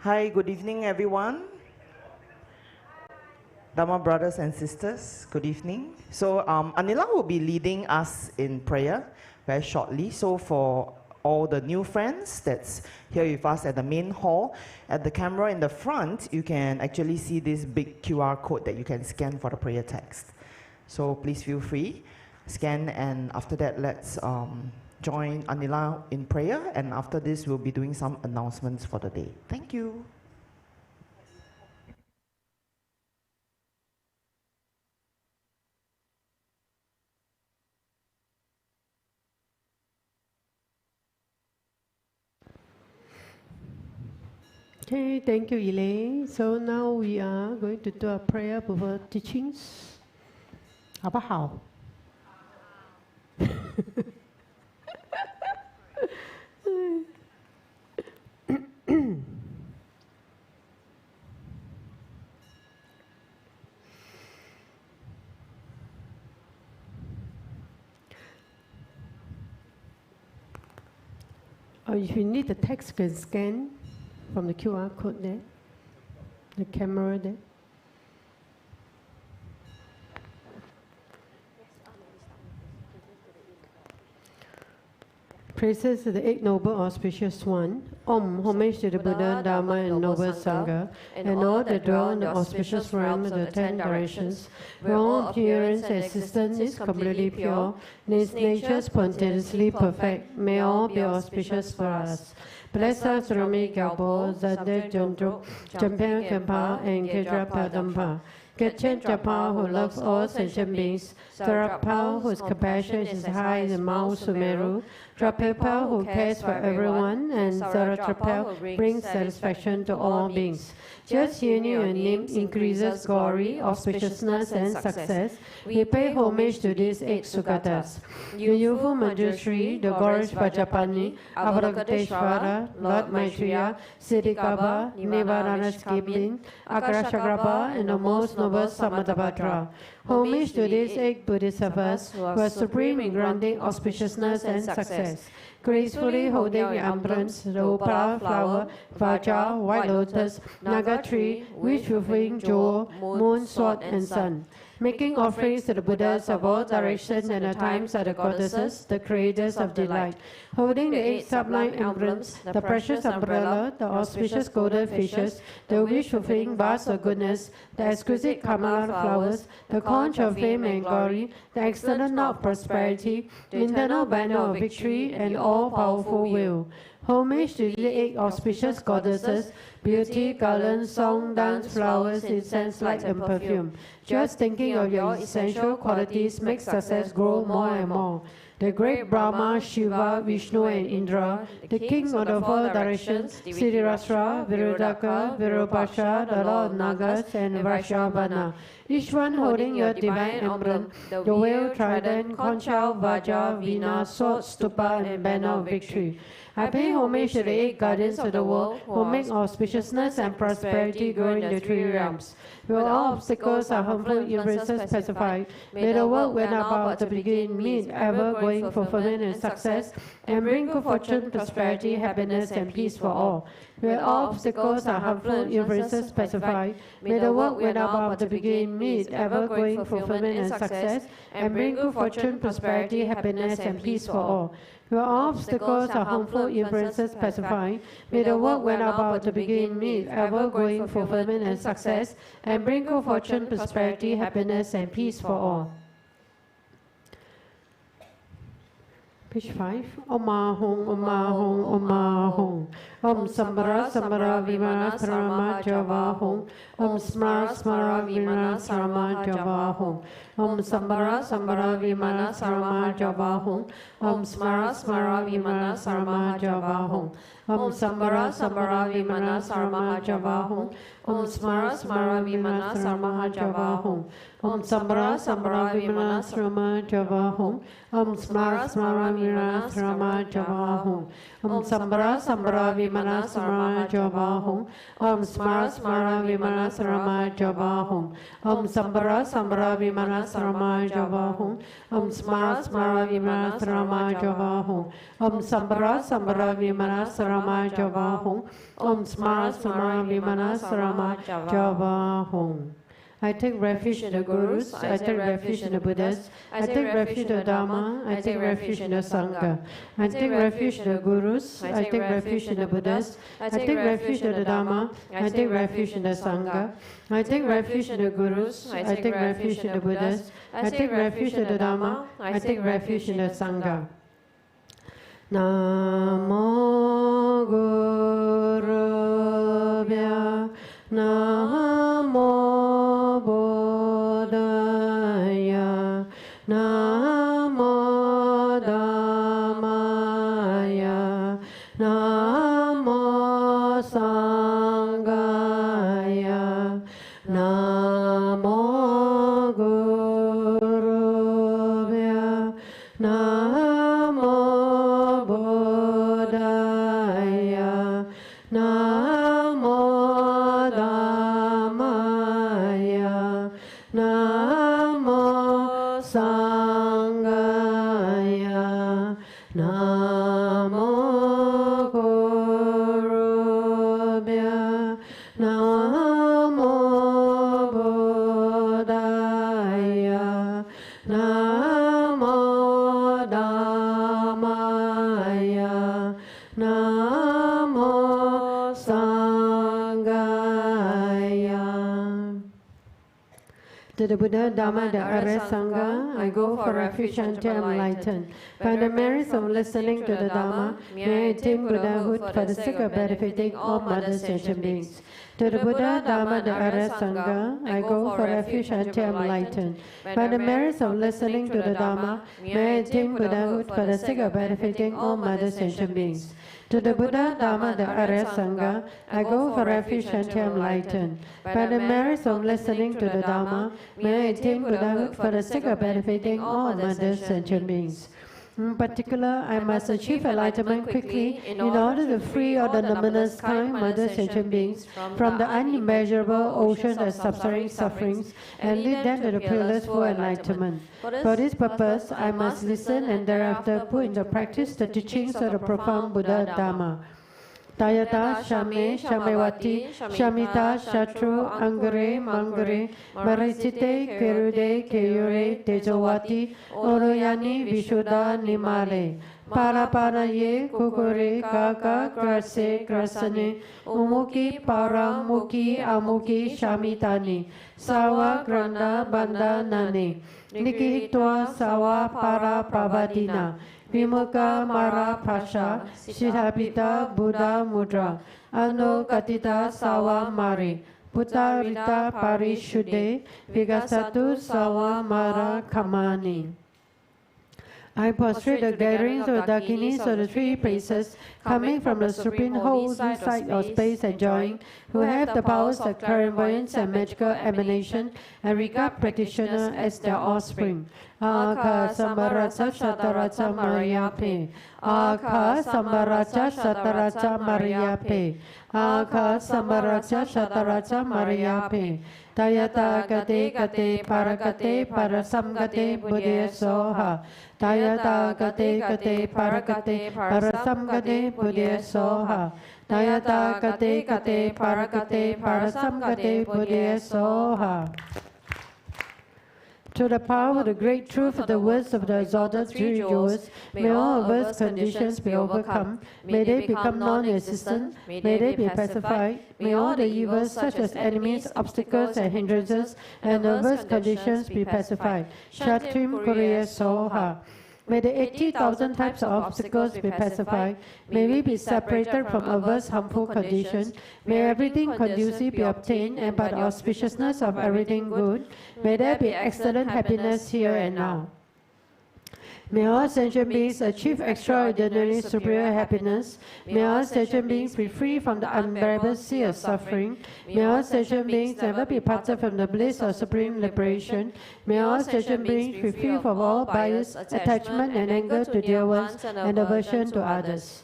Hi, good evening, everyone. Dharma brothers and sisters, good evening. So Anila will be leading us in prayer very shortly. So for all the new friends that's here with us at the main hall, at the camera in the front, you can actually see this big QR code that you can scan for the prayer text. So please feel free, scan, and after that, let's join Anila in prayer, and after this, we'll be doing some announcements for the day. Thank you. Okay, thank you, Elaine. So now we are going to do a prayer before teachings. 好不好？ If you need the text, you can scan from the QR code there, the camera there. Praises to the Eight Noble Auspicious One. Om, homage to the Buddha, Dharma, and Noble Sangha, and all that dwell in the auspicious realm of the 10 directions, where all appearance and existence is completely pure, and its nature spontaneously perfect. May all be auspicious for us. Bless us, Rami Gyalpo, Zadeh Jondruk, Jampen Kempa, and Kedra Padampa. 𝐃𝐡𝐚𝐫𝐦𝐚 𝐓𝒆𝒄𝒕𝒊𝒐𝒏 who loves all sentient beings, Sarapal, whose compassion is high as Mount Sumeru, Drapepal, who cares for everyone, and Zaratrapal, who brings satisfaction to all beings. Just hearing your name increases glory, auspiciousness, and success. We pay homage to these 8 Sugatas. Youthful Manjushri, the glorious Vajrapani, 𝑹𝒆𝒇𝒍𝒆𝒄𝒕𝒊𝒐𝒏, Lord Maitreya, Siddhikapa, Nivarana Skiblin, Akarashagrapa, and the most noble Samadabhadra. Homage to these 8 Bodhisattvas who are supreme in granting auspiciousness and success. Gracefully holding the emblems, the opala flower, vajra, white lotus, naga tree, wish fulfilling jewel, moon, sword, and sun. Making offerings to the Buddhas of all directions and at times are the goddesses, the creators of delight. Holding the 8 sublime emblems, the precious umbrella, the auspicious golden fishes, the wish-fulfilling vase of goodness, the exquisite Kamala flowers, the conch of fame and glory, the external knot of prosperity, the internal banner of victory, and all-powerful will. Homage to the 8 auspicious goddesses, beauty, garlands, song, dance, flowers, incense, light, and perfume. Just thinking of your essential qualities makes success grow more and more. The great Brahma, Shiva, Vishnu, and Indra, the king of the 4 directions, Siddhirastra, Virudaka, Virupasha, the Lord of Nagas, and Vaishyavana. Each one holding your divine emblem, the whale, trident, conch shell, vajra, veena, sword, stupa, and banner of victory. I pay homage to the 8 guardians of the world who make auspiciousness and prosperity grow in the 3 realms. Where all obstacles are harmful influences pacified, may the work when about to begin meet ever-going fulfillment and success, and bring good fortune, prosperity, happiness, and peace for all. Where all obstacles are harmful influences pacified, may the work when about to begin meet ever-going fulfillment and success, and bring good fortune, prosperity, happiness, and peace for all. Where all obstacles are harmful influences pacified, may the work when about to begin meet ever-going fulfillment and success, and bring good fortune, prosperity, happiness, and peace for all. Page 5. Om Ahong, Om Ahong, Om Ahong. Om Sambara Sambara Vimana Sarama Javahong. Om Smara Smara Vimana Sarama Javahong. Om Sambara Sambara Vimana Sarama Javahong. Om Smara Smara Vimana Sarama Javahong. Om Sambara Sambara Vimana Sarama Javahong. Om Smara Smara Vimana Sarama Javahong. Om Sambara Sambara Vimana Sarama Javahong. Om Smara Smara Vimana Sarama Javahong. Om Sambara Sambara Vimana Vimana Sarama Java Om Smara Smara Vimana Sarama Java Om Sambara Sambara Vimana Sarama Java Om Smara Smara Vimana Sarama Java Om Sambara Sambara Vimana Sarama Java Om Smara Smara Vimana Sarama Java. I take refuge in the Gurus, I take refuge in the Buddhas, I take refuge in the Dharma, I take refuge in the Sangha. I take refuge in the Gurus, I take refuge in the Buddhas, I take refuge in the Dharma, I take refuge in the Sangha. I take refuge in the Gurus, I take refuge in the Buddhas, I take refuge in the Dharma, I take refuge in the Sangha. Namo Gurubhya Namo Buddhaya Namo Dhammaya Namo Sanghaya Namo Gurubhya Namo Buddhaya Namo Dhammaya Namo Sanghaya Namo Gurubhya Namo Buddhaya Namo Dhammaya Namo Sanghaya. To the Buddha, Dhamma, the Arya Sangha, I go for refuge until I am enlightened. By the merits of listening to the Dhamma, may I attain Buddhahood for the sake of benefiting all mothers and sentient beings. To the Buddha, Dhamma, the Arya Sangha, I go for refuge until I am enlightened. By the merits of listening to the Dhamma, may I attain Buddhahood for the sake of benefiting all mothers and sentient beings. To the Buddha, Dhamma, the Arya Sangha, I go for refuge until I am enlightened. By the merits of listening to the Dhamma, may I attain Buddhahood for the sake of benefiting all mothers and sentient beings. In particular, I must achieve enlightenment quickly in order to free all the numerous kind mothers and sentient beings from the unimmeasurable ocean of sufferings and lead them to the peerless full enlightenment. For this purpose, I must listen and thereafter put into practice the teachings of the profound Buddha Dhamma. Tayata Shame Shamewati Shamita Shatru Angare Mangare Maricite Kerude Keyure Tejawati Oroyani Vishuddha Nimale Paraparaye Kukure Kaka Krase Krasane Umuki Paramuki Amuki Shamitani Sawa Granda Banda Nane Nikihitwa Sawa Para Pavadina Vimuka Mara Pasha Siddhapita Buddha Mudra Anu Katita Sawa Mari Puta Rita Parishuddhe Vigasatu Sawa Mara Kamani. I prostrate the gatherings of the Dakinis of the three places coming from the supreme whole inside of space enjoying, who have the powers of clairvoyance and magical emanation, and regard practitioner as their offspring. Aka Sambaraja Shataraja Mariape. Aka Sambaraja Shataraja Mariape. Aka Sambaraja Shataraja Mariape. Tayata Gate Gate Parakate Parasamgate Buddha Soha. Tayata Gate Gate Parakate Parasamgate Buddha Soha. Tayata Gate Gate Parakate Parasamgate Buddha Soha. To the power of the great truth of the words of the exalted three jewels, may all adverse conditions be overcome, may they become non-existent, may they be pacified, may all the evils such as enemies, obstacles and hindrances and adverse conditions be pacified. Shatim Kuriya Soha. May the 80,000 types of obstacles be pacified. May we be separated from adverse harmful conditions. May everything conducive be obtained, and by the auspiciousness of everything good, may there be excellent happiness here and now. May all sentient beings achieve extraordinary superior happiness. May all sentient beings be free from the unbearable sea of suffering. May all sentient beings never be parted from the bliss of supreme liberation. May all sentient beings be free from all bias, attachment and anger to dear ones, and aversion to others.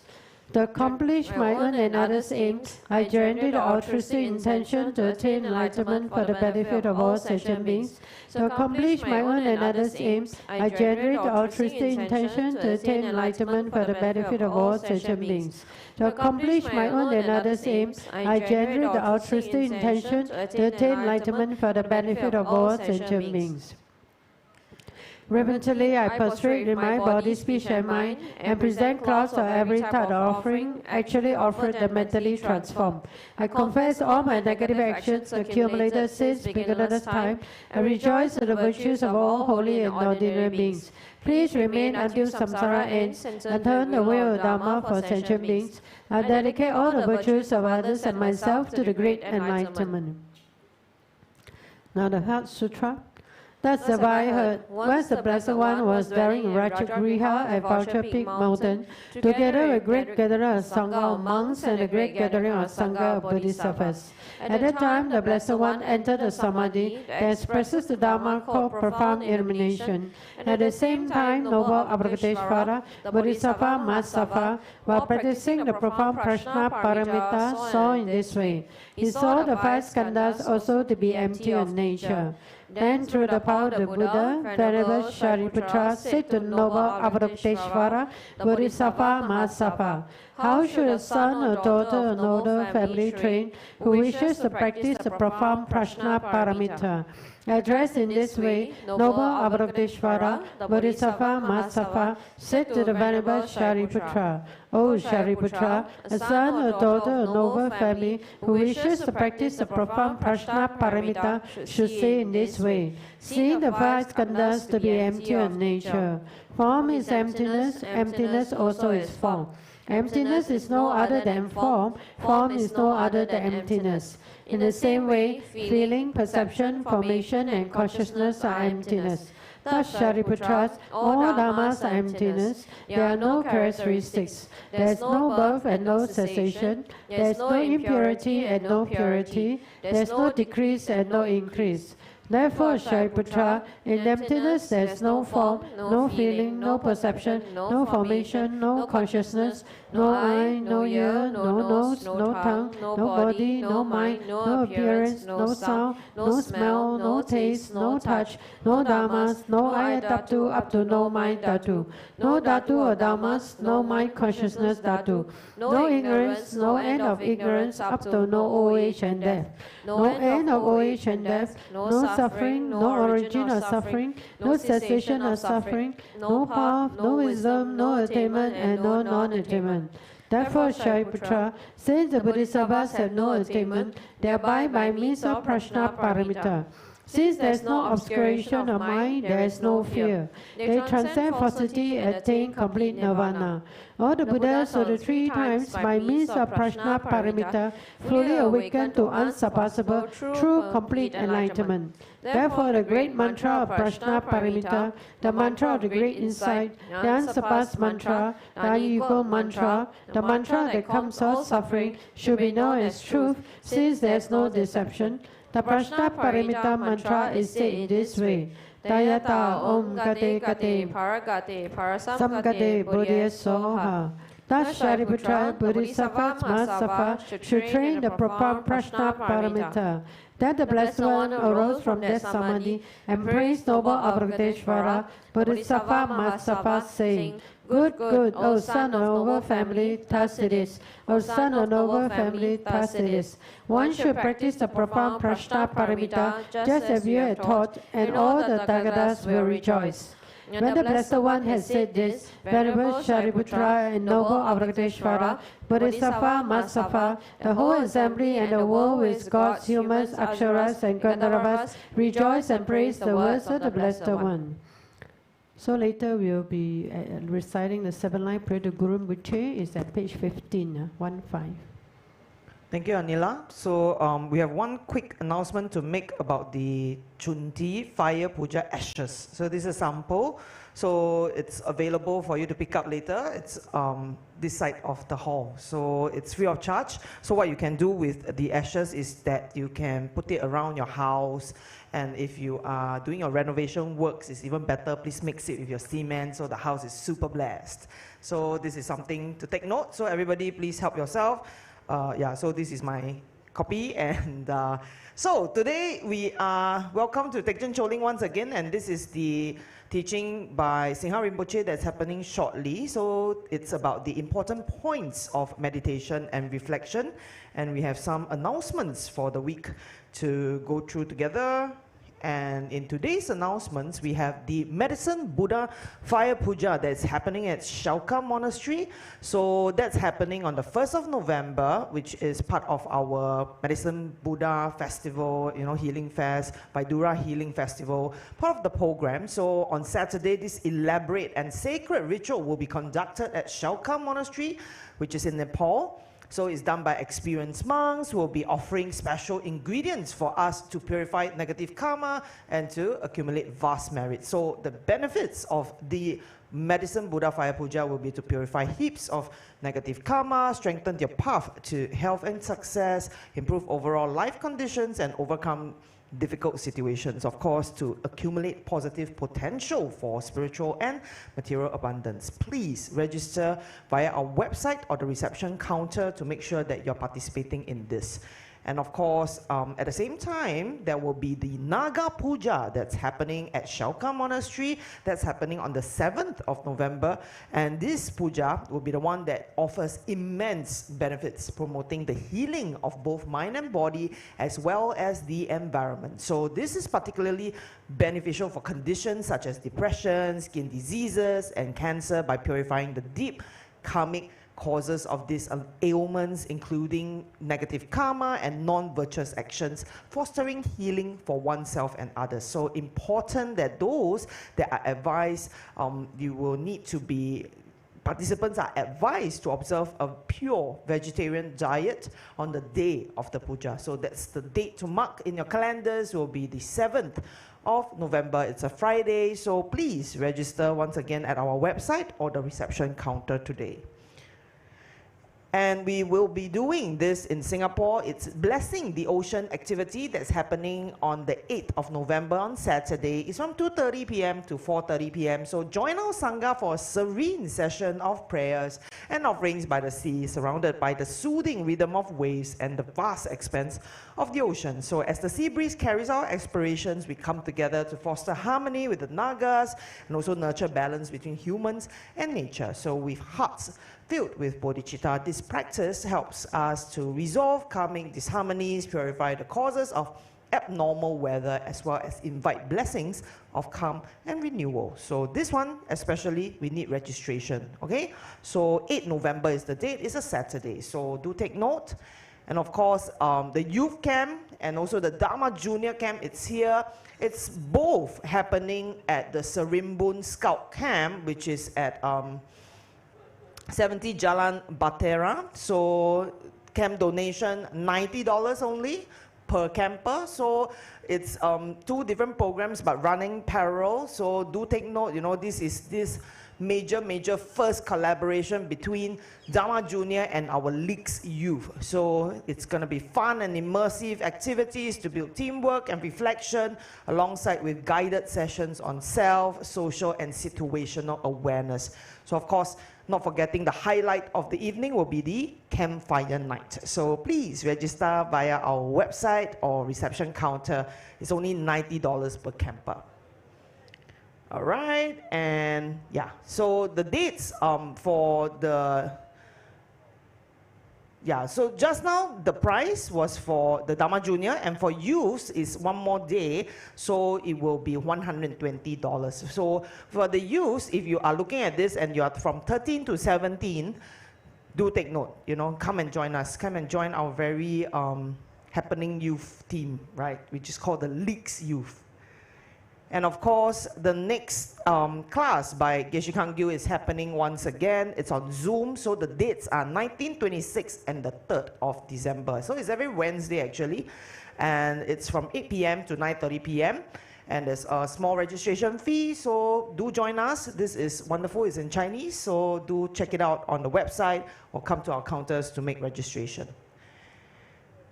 To accomplish my own and others' aims, I generate the altruistic intention to attain enlightenment for the benefit of all sentient beings. To accomplish my own and others' aims, I generate the altruistic intention to attain enlightenment for the benefit of all sentient beings. To accomplish my own and others' aims, I generate the altruistic intention to attain enlightenment for the benefit of all sentient beings. Reverently, I prostrate in my body, speech, and mind, and present clouds of every type of offering, actually offered and mentally transformed. I confess all my negative actions, accumulated since beginner's time, and rejoice in the virtues of all holy and ordinary beings. Please remain until samsara ends, and turn the wheel of Dharma for sentient beings. I dedicate all the virtues of others and myself to the great enlightenment. Now the Heart Sutra. Thus have I heard, once the Blessed One was dwelling in Rajagriha at Vulture Peak Mountain, together with great gathering of Sangha of monks and a great gathering of Sangha of Bodhisattvas. At that time, the Blessed One entered a samadhi that expresses the Dharma called profound illumination. At the same time, noble 𝐴𝒆𝒊𝒂𝒂𝒂𝒂𝒂𝒂, Bodhisattva Mahasattva, while practicing the profound prajna paramita, saw in this way. He saw the 5 skandhas also to be empty of nature. Then, through the power of the Buddha, Venerable Shariputra said to noble 𝐴𝒆𝒊𝒂𝒂𝒂𝒂, Bodhisattva Mahasattva, how should a son or daughter or noble family train who wishes to practice the profound prajna paramita? Addressed in this way, noble 𝐴𝒆𝒊𝒂𝒂𝒂𝒂, Bodhisattva Mahasattva said to the Venerable Shariputra, O Shariputra, a son or daughter or noble family who wishes to practice the profound prajna paramita should say in this way, seeing the 5 skandhas to be empty of nature. Form is emptiness, emptiness also is form. Emptiness is no other than form, form is no other than emptiness. In the same way, feeling, perception, formation, and consciousness are emptiness. Thus, Shariputras, all dharmas are emptiness. There are no characteristics. There is no birth and no cessation. There is no impurity and no purity. There is no decrease and no increase. Therefore, Shariputra, in emptiness there is no form, no feeling, no perception, no formation, no consciousness, no eye, no ear, no nose, no tongue, no body, no mind, no appearance, no sound, no smell, no taste, no touch, no dharmas, no ayataptu up to no mind dhatu, no dhatu or dharmas, no mind consciousness dhatu, no ignorance, no end of ignorance up to no old age and death, no end of old age and death, no suffering, no origin of suffering, no cessation of suffering, no path, no wisdom, no attainment, and no non-attainment. Therefore, Shariputra, since the Bodhisattvas have no attainment, they abide by means of prajna paramita. Since there is no obscuration of mind, there is no fear. They transcend falsity and attain complete nirvana. All the Buddhas of the 3 times, by means of prajna paramita, fully awaken to unsurpassable, true, complete enlightenment. Therefore, the great mantra of prajna paramita, the mantra of the great insight, the unsurpassed mantra, the unequal mantra, the mantra that comes out suffering, should be known as truth, since there is no deception. The prajna paramita mantra is said in this way. Tayata Om Gate Gate Paragate Parasamgate Bodhisattva. Thus Shariputra, Bodhisattva Mahasattva should train the profound prajna paramita. Then the Blessed One arose from that samadhi and praised noble 𝐴𝒆𝒊𝒂𝒂𝒂𝒂, Bodhisattva Mahasattva, saying, Good, good, O son of noble family, thus it is. O son of noble family, thus it is. One should practice the profound prajna paramita just as you had taught, and all the Tagadas will rejoice. When the Blessed One had said this, Venerable Shariputra and noble 𝐴𝒆𝒊𝒂𝒂𝒂, Bodhisattva Mahasattva, the whole assembly and the world with gods, humans, Aksharas, and Gandharvas rejoice and praise the words of the Blessed One. So later we will be reciting the 7-line prayer to Guru Buche. It's at page 15, 15. Thank you, Anila. So we have one quick announcement to make about the Chunti Fire Puja ashes. So this is a sample. So it's available for you to pick up later. It's this side of the hall. So it's free of charge. So what you can do with the ashes is that you can put it around your house. And if you are doing your renovation works, it's even better. Please mix it with your cement so the house is super blessed. So this is something to take note. So everybody, please help yourself. Yeah, so this is my copy, and so today we are welcome to 𝐃𝐡𝐚𝐫𝐦𝐚 𝐓𝐞𝐚𝐜𝐡𝐢𝐧𝑠 𝙏𝒂𝒏𝒅 that's the teaching by Singha Rinpoche that's happening shortly. So it's about the important points of meditation and reflection, and we have some announcements for the week to go through together. And in today's announcements, we have the Medicine Buddha Fire Puja that's happening at 𝐃𝐴 Monastery. So that's happening on the 1st of November, which is part of our Medicine Buddha Festival, Healing Fest, Vaidura Healing Festival, part of the program. So on Saturday, this elaborate and sacred ritual will be conducted at 𝐃𝐴 Monastery, which is in Nepal. So it's done by experienced monks who will be offering special ingredients for us to purify negative karma and to accumulate vast merit. So the benefits of the Medicine Buddha Fire Puja will be to purify heaps of negative karma, strengthen your path to health and success, improve overall life conditions, and overcome difficult situations, of course, to accumulate positive potential for spiritual and material abundance. Please register via our website or the reception counter to make sure that you're participating in this. And of course, at the same time, there will be the Naga Puja that's happening at 𝐃𝐴 Monastery. That's happening on the 7th of November. And this puja will be the one that offers immense benefits, promoting the healing of both mind and body, as well as the environment. So this is particularly beneficial for conditions such as depression, skin diseases, and cancer by purifying the deep karmic causes of these ailments, including negative karma and non-virtuous actions, fostering healing for oneself and others. So important that those that are advised, you will need to be, participants are advised to observe a pure vegetarian diet on the day of the puja. So that's the date to mark in your calendars, will be the 7th of November. It's a Friday, so please register once again at our website or the reception counter today. And we will be doing this in Singapore. It's Blessing the Ocean activity that's happening on the 8th of November on Saturday. It's from 2:30 p.m. to 4:30 p.m. So join our Sangha for a serene session of prayers and offerings by the sea, surrounded by the soothing rhythm of waves and the vast expanse of the ocean. So as the sea breeze carries our aspirations, we come together to foster harmony with the Nagas and also nurture balance between humans and nature. So with hearts filled with bodhicitta, this practice helps us to resolve karmic disharmonies, purify the causes of abnormal weather, as well as invite blessings of calm and renewal. So this one, especially, we need registration, okay? So 8 November is the date, it's a Saturday, so do take note. And of course, the youth camp and also the Dharma Junior camp, it's here. It's both happening at the Serimbun Scout Camp, which is at 70 Jalan Bahtera. So camp donation $90 only per camper. So it's 2 different programs but running parallel. So do take note, this is this major first collaboration between Dharma Junior and our league's youth. So it's going to be fun and immersive activities to build teamwork and reflection, alongside with guided sessions on self, social, and situational awareness. So of course, not forgetting the highlight of the evening will be the campfire night. So please register via our website or reception counter. It's only $90 per camper. All right, and yeah, so the dates for the, so just now the price was for the Dharma Junior, and for youths is one more day, so it will be $120. So for the youths, if you are looking at this and you are from 13 to 17, do take note, come and join us, come and join our very happening youth team, right, which is called the League's Youth. And of course, the next class by 𝐃𝐡𝐚𝐫𝐦𝐚 𝐓𝐞𝐚𝐜 is happening once again. It's on Zoom, so the dates are 19, 26, and the 3rd of December. So it's every Wednesday actually, and it's from 8 p.m. to 9:30 p.m. And there's a small registration fee, so do join us. This is wonderful, it's in Chinese, so do check it out on the website or come to our counters to make registration.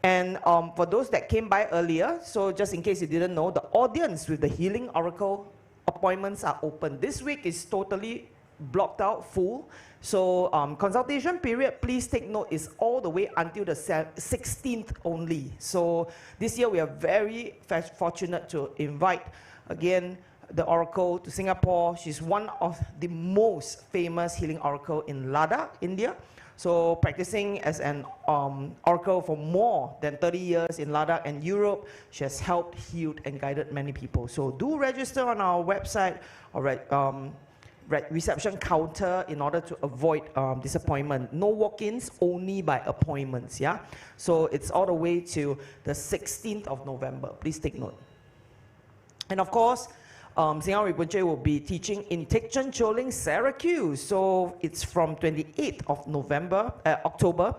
And for those that came by earlier, so just in case you didn't know, the audience with the Healing Oracle appointments are open. This week is totally blocked out, full. So consultation period, please take note, is all the way until the 16th only. So this year we are very fortunate to invite, again, the Oracle to Singapore. She's one of the most famous healing Oracle in Ladakh, India. So practicing as an Oracle for more than 30 years in Ladakh and Europe, she has helped, healed, and guided many people. So do register on our website or reception counter in order to avoid disappointment. No walk-ins, only by appointments, yeah? So it's all the way to the 16th of November. Please take note. And of course, Singapore Rinpoche will be teaching in 𝐃𝐡𝐚𝐫𝐽𝐚, Syracuse. So it's from 28th of October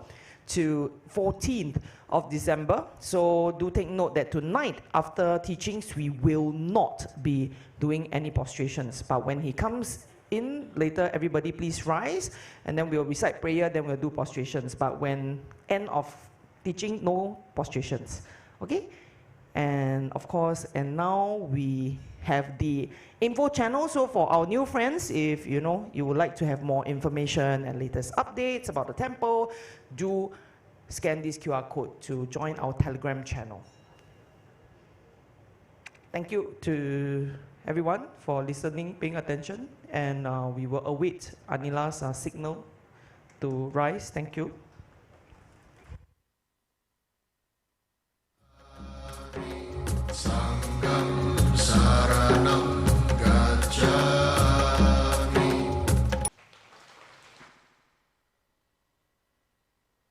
to 14th of December. So do take note that tonight, after teachings, we will not be doing any prostrations. But when he comes in later, everybody please rise, and then we'll recite prayer, then we'll do prostrations. But when end of teaching, no prostrations. Okay? And of course, and now we have the info channel. So for our new friends, if you would like to have more information and latest updates about the temple, do scan this QR code to join our Telegram channel. Thank you to everyone for listening, paying attention, and we will await Anila's signal to rise. Thank you. Sangam Saranam Gacchami.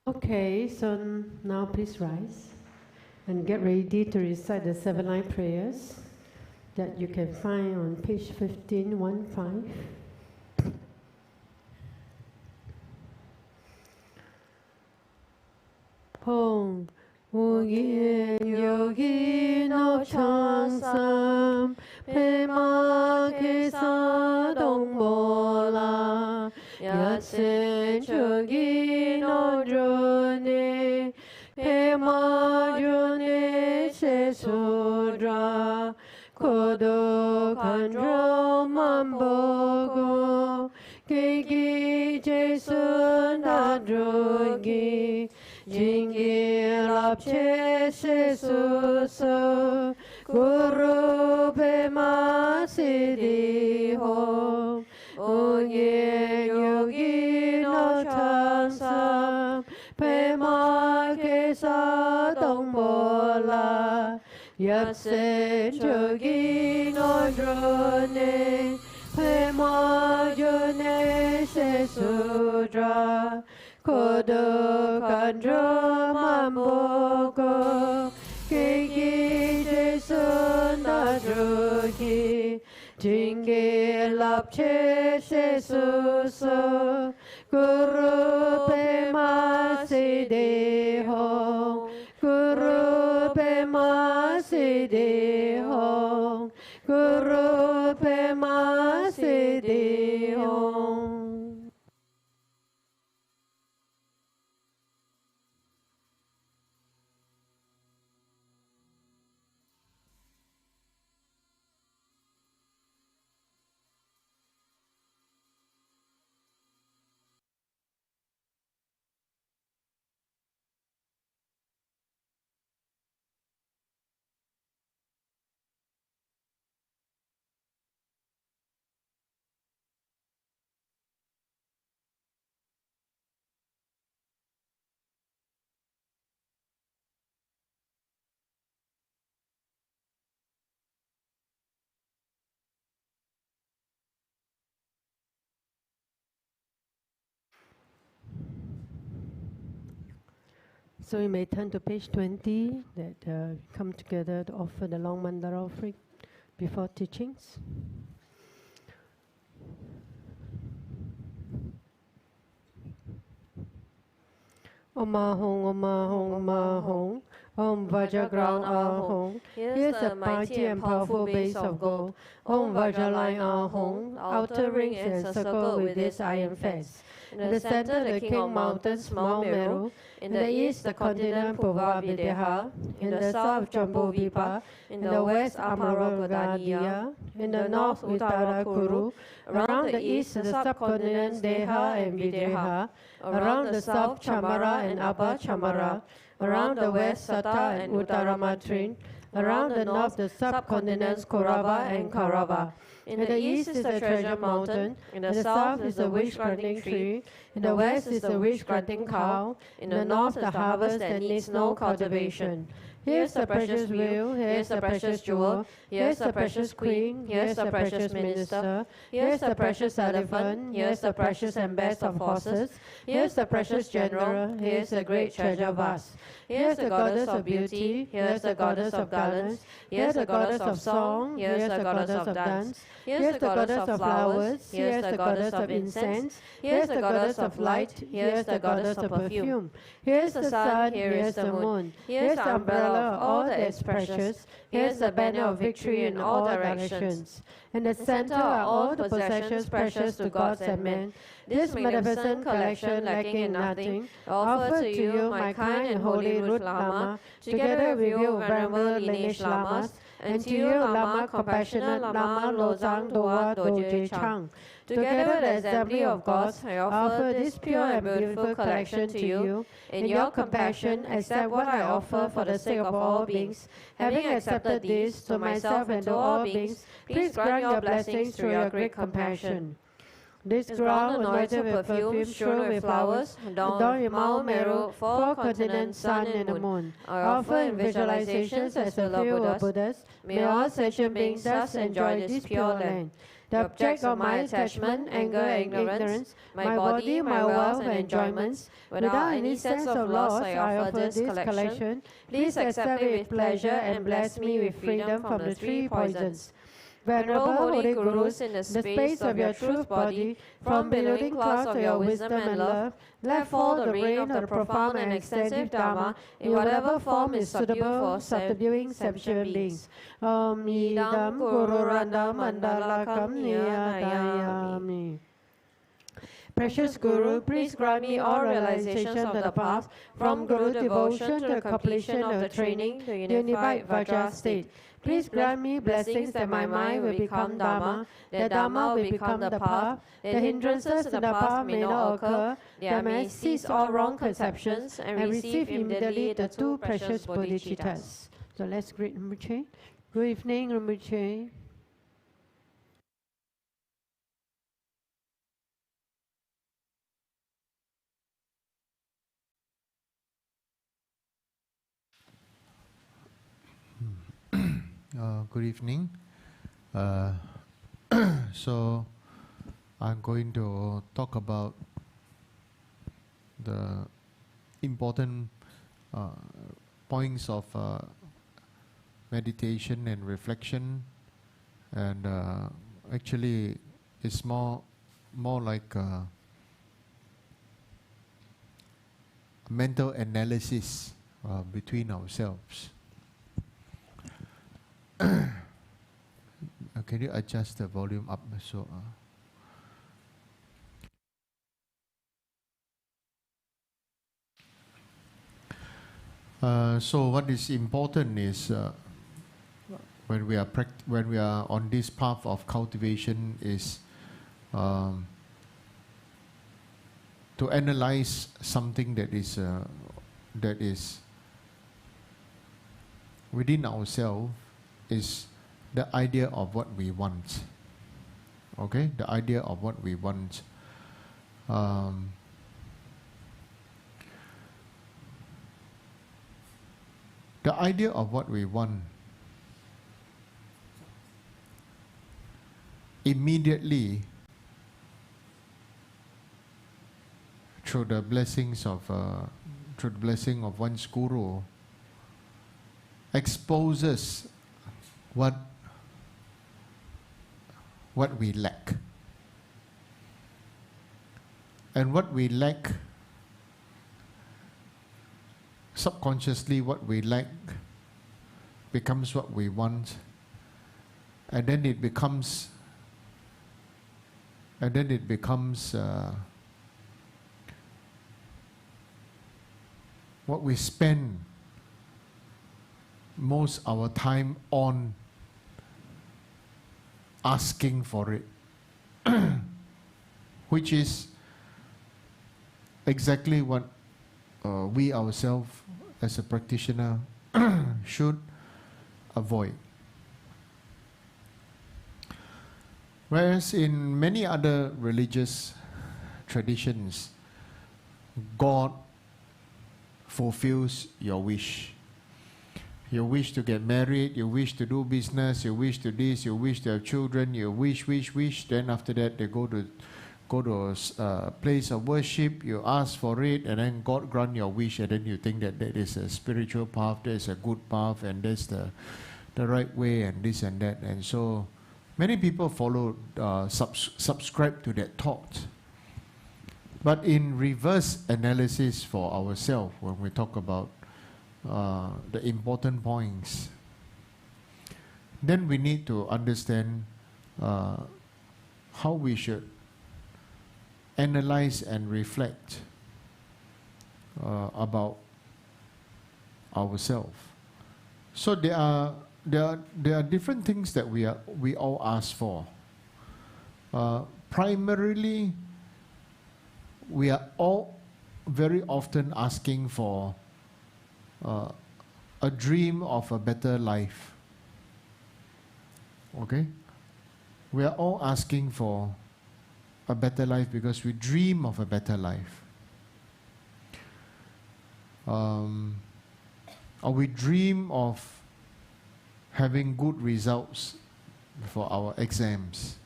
Okay, so now please rise and get ready to recite the 7 line prayers that you can find on page 1515. Pong Ugin Yogi no Chansam Pema Kesa Dong Bola Yatsen Chogi no Jone Pema Jone Se Sudra Kodo Kandro Mambogo 𝐃𝐡𝐚𝐫𝐽𝐚 Sun Dadrogi 𝐽𝒩 𝐹𝒆𝒍𝒆𝒄𝒕𝒊𝒐𝒏 Guru Pema Siddhi Ho Ugin Yogi no Chansam Pema Kesa Dong Bola Yatsen Chogi no Drone Pema Jone Se Sudra Kodo Kandro Mambogo 𝐃𝐡𝐚𝐫𝐽𝐚 Sun Dadrogi 𝐽𝒩 𝐹𝒆𝒍𝒆𝒄𝒕𝒊𝒐𝒏 Guru Pema Siddhi Ho Guru Pema Siddhi Ho Guru Pema Siddhi Ho. So we may turn to page 20, that come together to offer the long mandala offering before teachings. Om Ahong, Om Ahong, Om Ahong. Om Vajraground Ahong. Here's the mighty and powerful base of gold. Om Vajraline Ahong. Outer ring is encircled with this iron fence. In the center, the king of mountains, Mount Meru. In the east, the continent Purvavideha. In the south, Jambudvipa. In the west, Amaragadiya. In the north, Uttarakuru. Around the east, the subcontinent Deha and Videha. Around the south, Chamara and Abba Chamara. Around the west, Sata and Uttaramatrin. Around the north, the subcontinents Korava and Karava. In the east is the treasure mountain. In the south is the wish-granting tree. In the west is the wish-granting cow. In the north, the harvest that needs no cultivation. Here's the precious wheel, here's the precious jewel, here's the precious queen, here's the precious minister, here's the precious elephant, here's the precious and best of horses, here's the precious general, here's the great treasure vast. Here's the goddess of beauty, here's the goddess of garlands, here's the goddess of song, here's the goddess of dance, here's the goddess of flowers, here's the goddess of incense, here's the goddess of light, here's the goddess of perfume, here's the sun, here's the moon, here's the umbrella of all that is precious, here's the banner of victory in all directions. In the center are all the possessions precious to gods and men. This magnificent collection, lacking in nothing, offer to you, my kind and holy Root Lama, together with you, venerable lineage Lamas, and to you, Lama, compassionate Lama, Lozang, Doa, Doje Chang. Together with the assembly of gods, I offer this pure and beautiful collection to you. In your compassion, accept what I offer for the sake of all beings. Having accepted this, to myself and to all beings, please grant your blessings through your great compassion. This ground anointed with perfume, strewn with flowers, adorned with Mount Meru, four continents, sun and the moon. I offer in visualizations as the few Buddhas. May all sentient beings thus enjoy this pure land. The object of my attachment, anger and ignorance, my body, my wealth and enjoyments, without any sense of loss, I offer this collection. Please accept it with pleasure and bless me with freedom from the three poisons. Venerable Holy Gurus, in the space of your truth body, from building clouds of your wisdom and love, let fall the rain of the profound and extensive Dharma in whatever form is suitable for subduing sentient beings. Om Idam Guru Randam Mandalakam Niyadayami. Precious Guru, please grant me all realizations of the path, from Guru devotion to the completion of the training to unified Vajra state. Please grant me blessings that my mind will become Dharma, that Dharma will become the path, that hindrances in the path may not occur, that I may cease all wrong conceptions and receive immediately the two precious bodhicittas. So let's greet Rinpoche. Good evening, Rinpoche. Good evening. So I'm going to talk about the important points of meditation and reflection, and actually it's more like mental analysis between ourselves. Can you adjust the volume up so? So what is important is when we are on this path of cultivation is to analyze something that is within ourselves, is the idea of what we want. Okay, the idea of what we want. The idea of what we want immediately, through the blessings of through the blessing of one's guru, exposes what what we lack. And what we lack, subconsciously what we lack becomes what we want, and then it becomes what we spend most our time on, asking for it, which is exactly what we ourselves as a practitioner should avoid. Whereas in many other religious traditions, God fulfills your wish. You wish to get married, you wish to do business, you wish to this, you wish to have children, you wish, then after that they go to a place of worship, you ask for it, and then God grant your wish, and then you think that that is a spiritual path, that is a good path, and that's the right way, and this and that. And so many people follow, subscribe to that thought. But in reverse analysis for ourselves, when we talk about the important points, then we need to understand how we should analyze and reflect about ourselves. So there are different things that we all ask for. Primarily, we are all very often asking for a dream of a better life. Okay? We are all asking for a better life because we dream of a better life. Or we dream of having good results for our exams.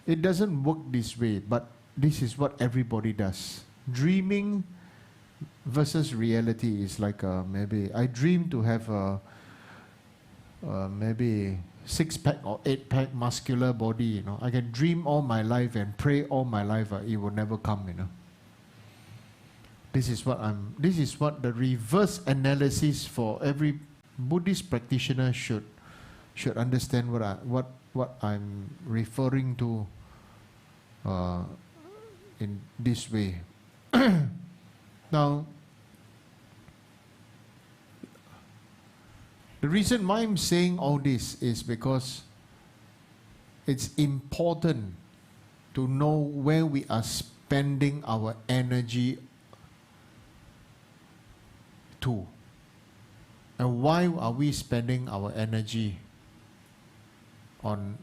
It doesn't work this way, but this is what everybody does. Dreaming versus reality is like maybe I dream to have a maybe 6-pack or 8-pack muscular body, you know. I can dream all my life and pray all my life, it will never come, you know. This is what the reverse analysis for every Buddhist practitioner should understand what I'm referring to in this way. Now, the reason why I'm saying all this is because it's important to know where we are spending our energy to. And why are we spending our energy on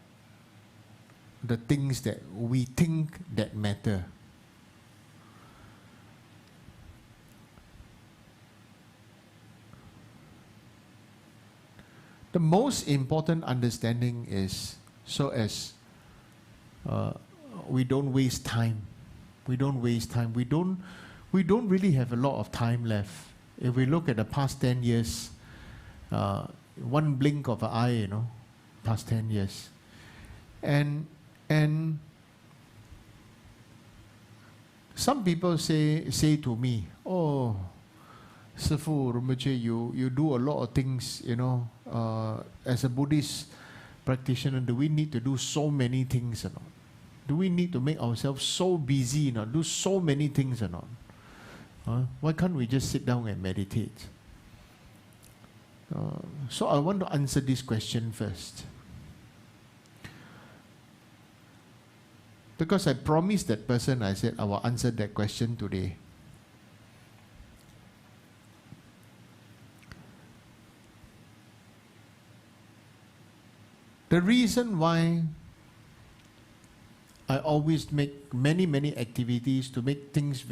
the things that we think that matter? The most important understanding is so as we don't waste time. We don't waste time. We don't really have a lot of time left. If we look at the past 10 years, one blink of an eye, you know, past 10 years. And some people say to me, oh, Sifu Rinpoche, you do a lot of things, you know, as a Buddhist practitioner, do we need to do so many things or not? Do we need to make ourselves so busy, you know, do so many things or not? Why can't we just sit down and meditate? So I want to answer this question first. Because I promised that person, I said I will answer that question today. The reason why I always make many activities to make things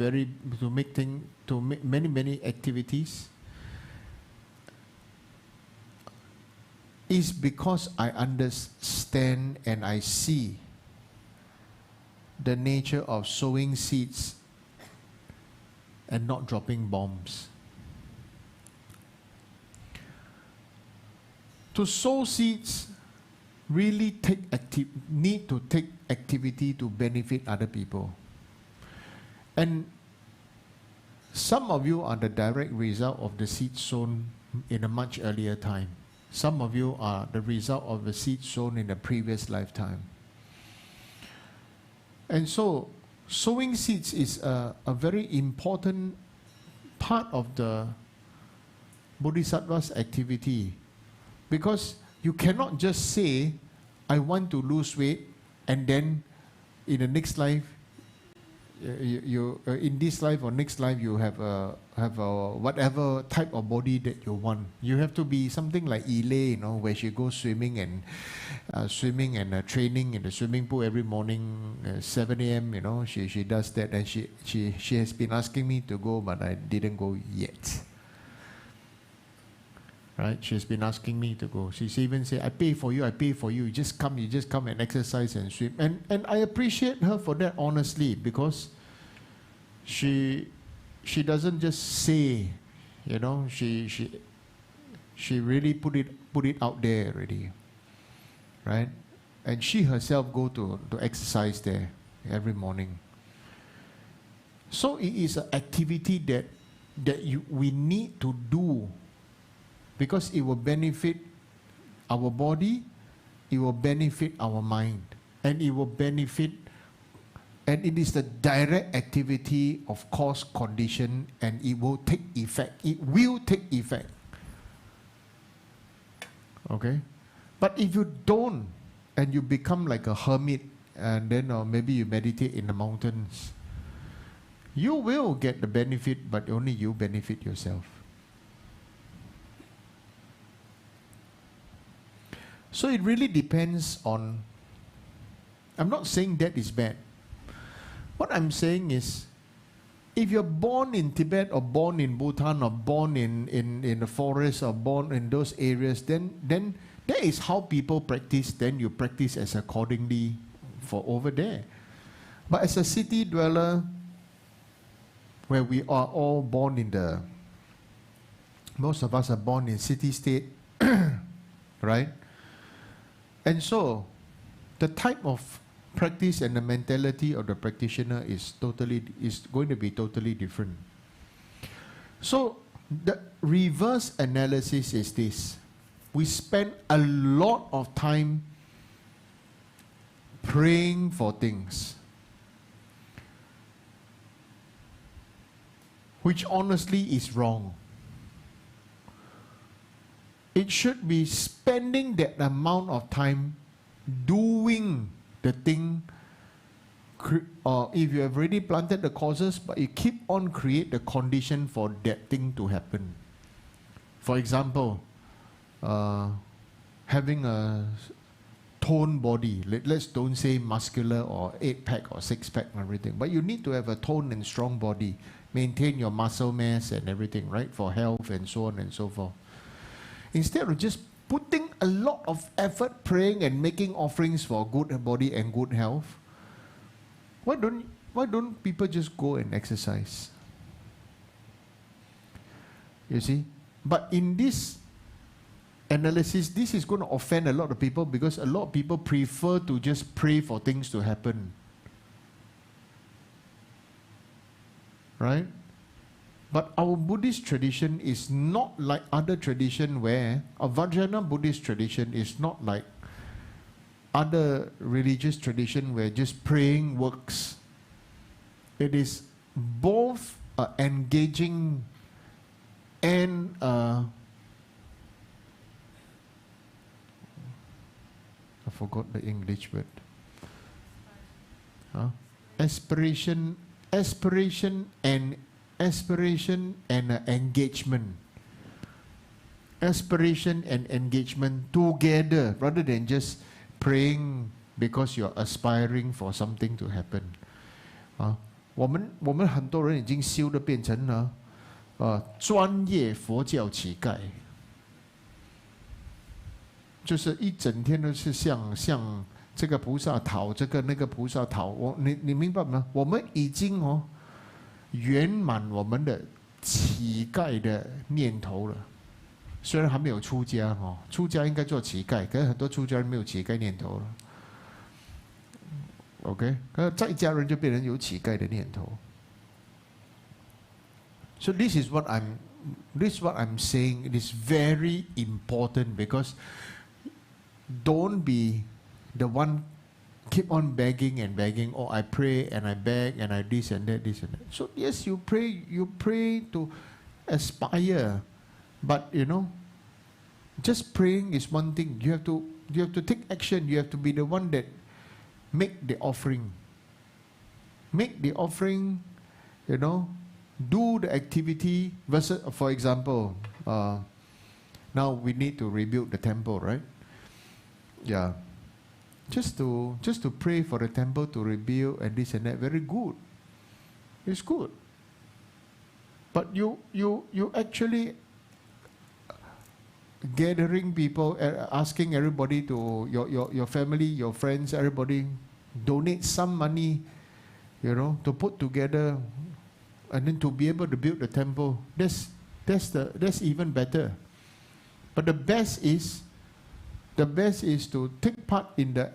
many activities is because I understand and I see the nature of sowing seeds and not dropping bombs. To sow seeds really need to take activity to benefit other people. And some of you are the direct result of the seed sown in a much earlier time. Some of you are the result of the seed sown in a previous lifetime. And so, sowing seeds is a very important part of the Bodhisattva's activity. Because you cannot just say, I want to lose weight, and then in the next life, in this life or next life, you have a whatever type of body that you want. You have to be something like 𝐸𝐵, where she goes swimming and training in the swimming pool every morning, 7 a.m. She does that, and she has been asking me to go, but I didn't go yet. Right? She's been asking me to go. She's even said, I pay for you, you just come and exercise and swim. And I appreciate her for that, honestly, because she doesn't just say, she really put it out there already. Right? And she herself go to exercise there every morning. So it is an activity that we need to do, because it will benefit our body, it will benefit our mind, and it will benefit, and it is the direct activity of cause condition, and it will take effect. It will take effect. Okay? But if you don't, and you become like a hermit, and then maybe you meditate in the mountains, you will get the benefit, but only you benefit yourself. So it really depends on, I'm not saying that is bad. What I'm saying is, if you're born in Tibet or born in Bhutan or born in the forest or born in those areas, then that is how people practice, then you practice as accordingly for over there. But as a city dweller, where we are all born most of us are born in city-state, right? And so, the type of practice and the mentality of the practitioner is going to be totally different. So, the reverse analysis is this. We spend a lot of time praying for things, which honestly is wrong. It should be spending that amount of time doing the thing, or if you have already planted the causes, but you keep on create the condition for that thing to happen. For example, having a toned body, let's don't say muscular or 8-pack or 6-pack and everything, but you need to have a toned and strong body, maintain your muscle mass and everything, right, for health and so on and so forth. Instead of just putting a lot of effort praying and making offerings for good body and good health, why don't people just go and exercise? You see? But in this analysis, this is going to offend a lot of people, because a lot of people prefer to just pray for things to happen. Right? But our Buddhist tradition is not like other tradition, where a Vajrayana Buddhist tradition is not like other religious tradition where just praying works. It is both engaging and I forgot the English word. Aspiration and engagement. Aspiration and engagement together, rather than just praying because you're aspiring for something to happen. 我们很多人已经修的变成了专业佛教乞丐，就是一整天都是像这个菩萨讨这个那个菩萨讨。你明白吗？我们已经圆满我们的乞丐的念头了。虽然还没有出家哦，出家应该做乞丐，可是很多出家人没有乞丐念头了。OK， 可是在家人就变成有乞丐的念头。So this is what I'm saying. It is very important because don't be the one keep on begging and begging. Oh, I pray and I beg and I this and that, this and that. So yes, you pray to aspire, but you know, just praying is one thing. You have to take action. You have to be the one that make the offering. Make the offering, you know, do the activity. Versus, for example, now we need to rebuild the temple, right? Yeah. Just to pray for the temple to rebuild and this and that, very good. It's good. But you actually gathering people, asking everybody to your family, your friends, everybody donate some money, you know, to put together, and then to be able to build the temple. That's even better. But the best is to take part in the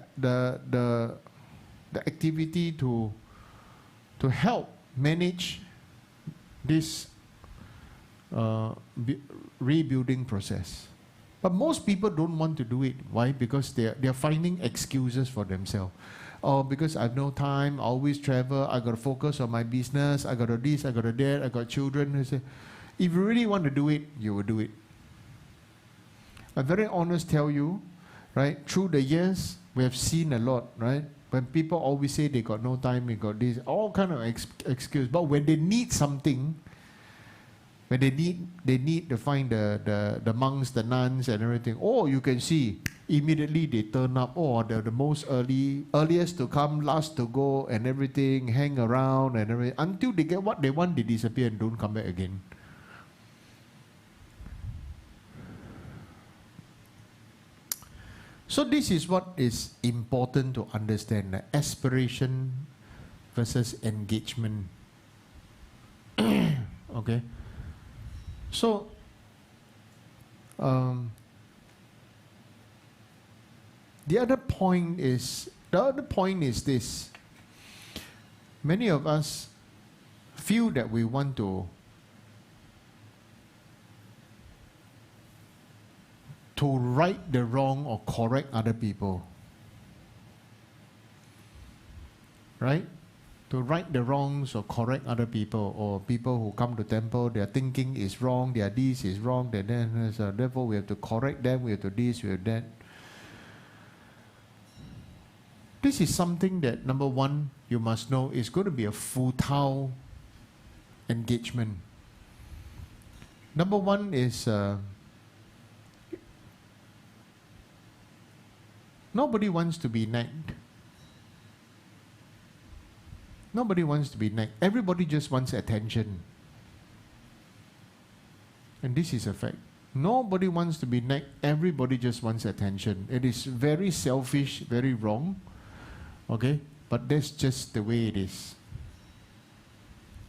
activity to help manage this rebuilding process. But most people don't want to do it. Why? Because they're finding excuses for themselves. Oh, because I have no time, I always travel, I got to focus on my business, I got to this, I got to that, I got children. If you really want to do it, you will do it. I very honest tell you, right, through the years, we have seen a lot, right? When people always say they got no time, they got this, all kind of excuse. But when they need something, when they need to find the monks, the nuns and everything, oh, you can see, immediately they turn up, oh, they're the most earliest to come, last to go and everything, hang around and everything. Until they get what they want, they disappear and don't come back again. So this is what is important to understand, aspiration versus engagement. Okay? So, the other point is this. Many of us feel that we want to right the wrong or correct other people. Right? To right the wrongs or correct other people, or people who come to temple, their thinking is wrong, their this is wrong, their that, so therefore we have to correct them, we have to this, we have that. This is something that, number one, you must know is going to be a futile engagement. Number one is nobody wants to be nagged. Nobody wants to be nagged. Everybody just wants attention. And this is a fact. Nobody wants to be nagged. Everybody just wants attention. It is very selfish, very wrong. Okay? But that's just the way it is.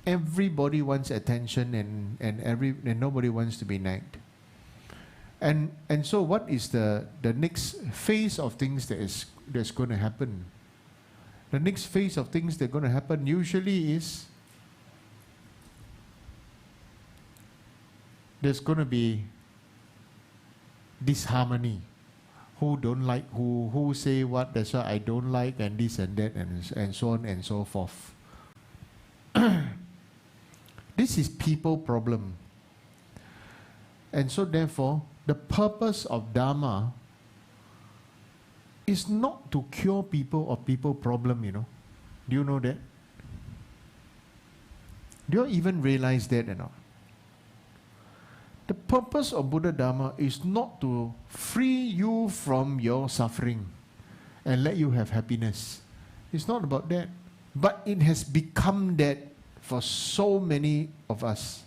Everybody wants attention and nobody wants to be nagged. And so what is the next phase of things that's going to happen? The next phase of things that are going to happen usually is there's going to be disharmony. Who don't like who say what, that's why I don't like, and this and that, and so on and so forth. This is people problem. And so therefore, the purpose of Dharma is not to cure people or people problem, you know. Do you know that? Do you even realize that or not? The purpose of Buddha Dharma is not to free you from your suffering and let you have happiness. It's not about that. But it has become that for so many of us.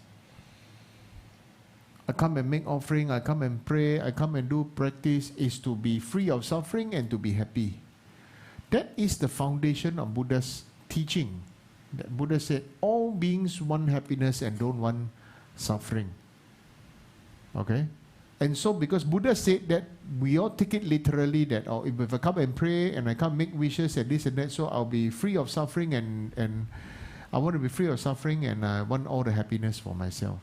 I come and make offering, I come and pray, I come and do practice, is to be free of suffering and to be happy. That is the foundation of Buddha's teaching. That Buddha said, all beings want happiness and don't want suffering. Okay? And so because Buddha said that, we all take it literally that, oh, if I come and pray and I come make wishes and this and that, so I'll be free of suffering, and I want to be free of suffering, and I want all the happiness for myself.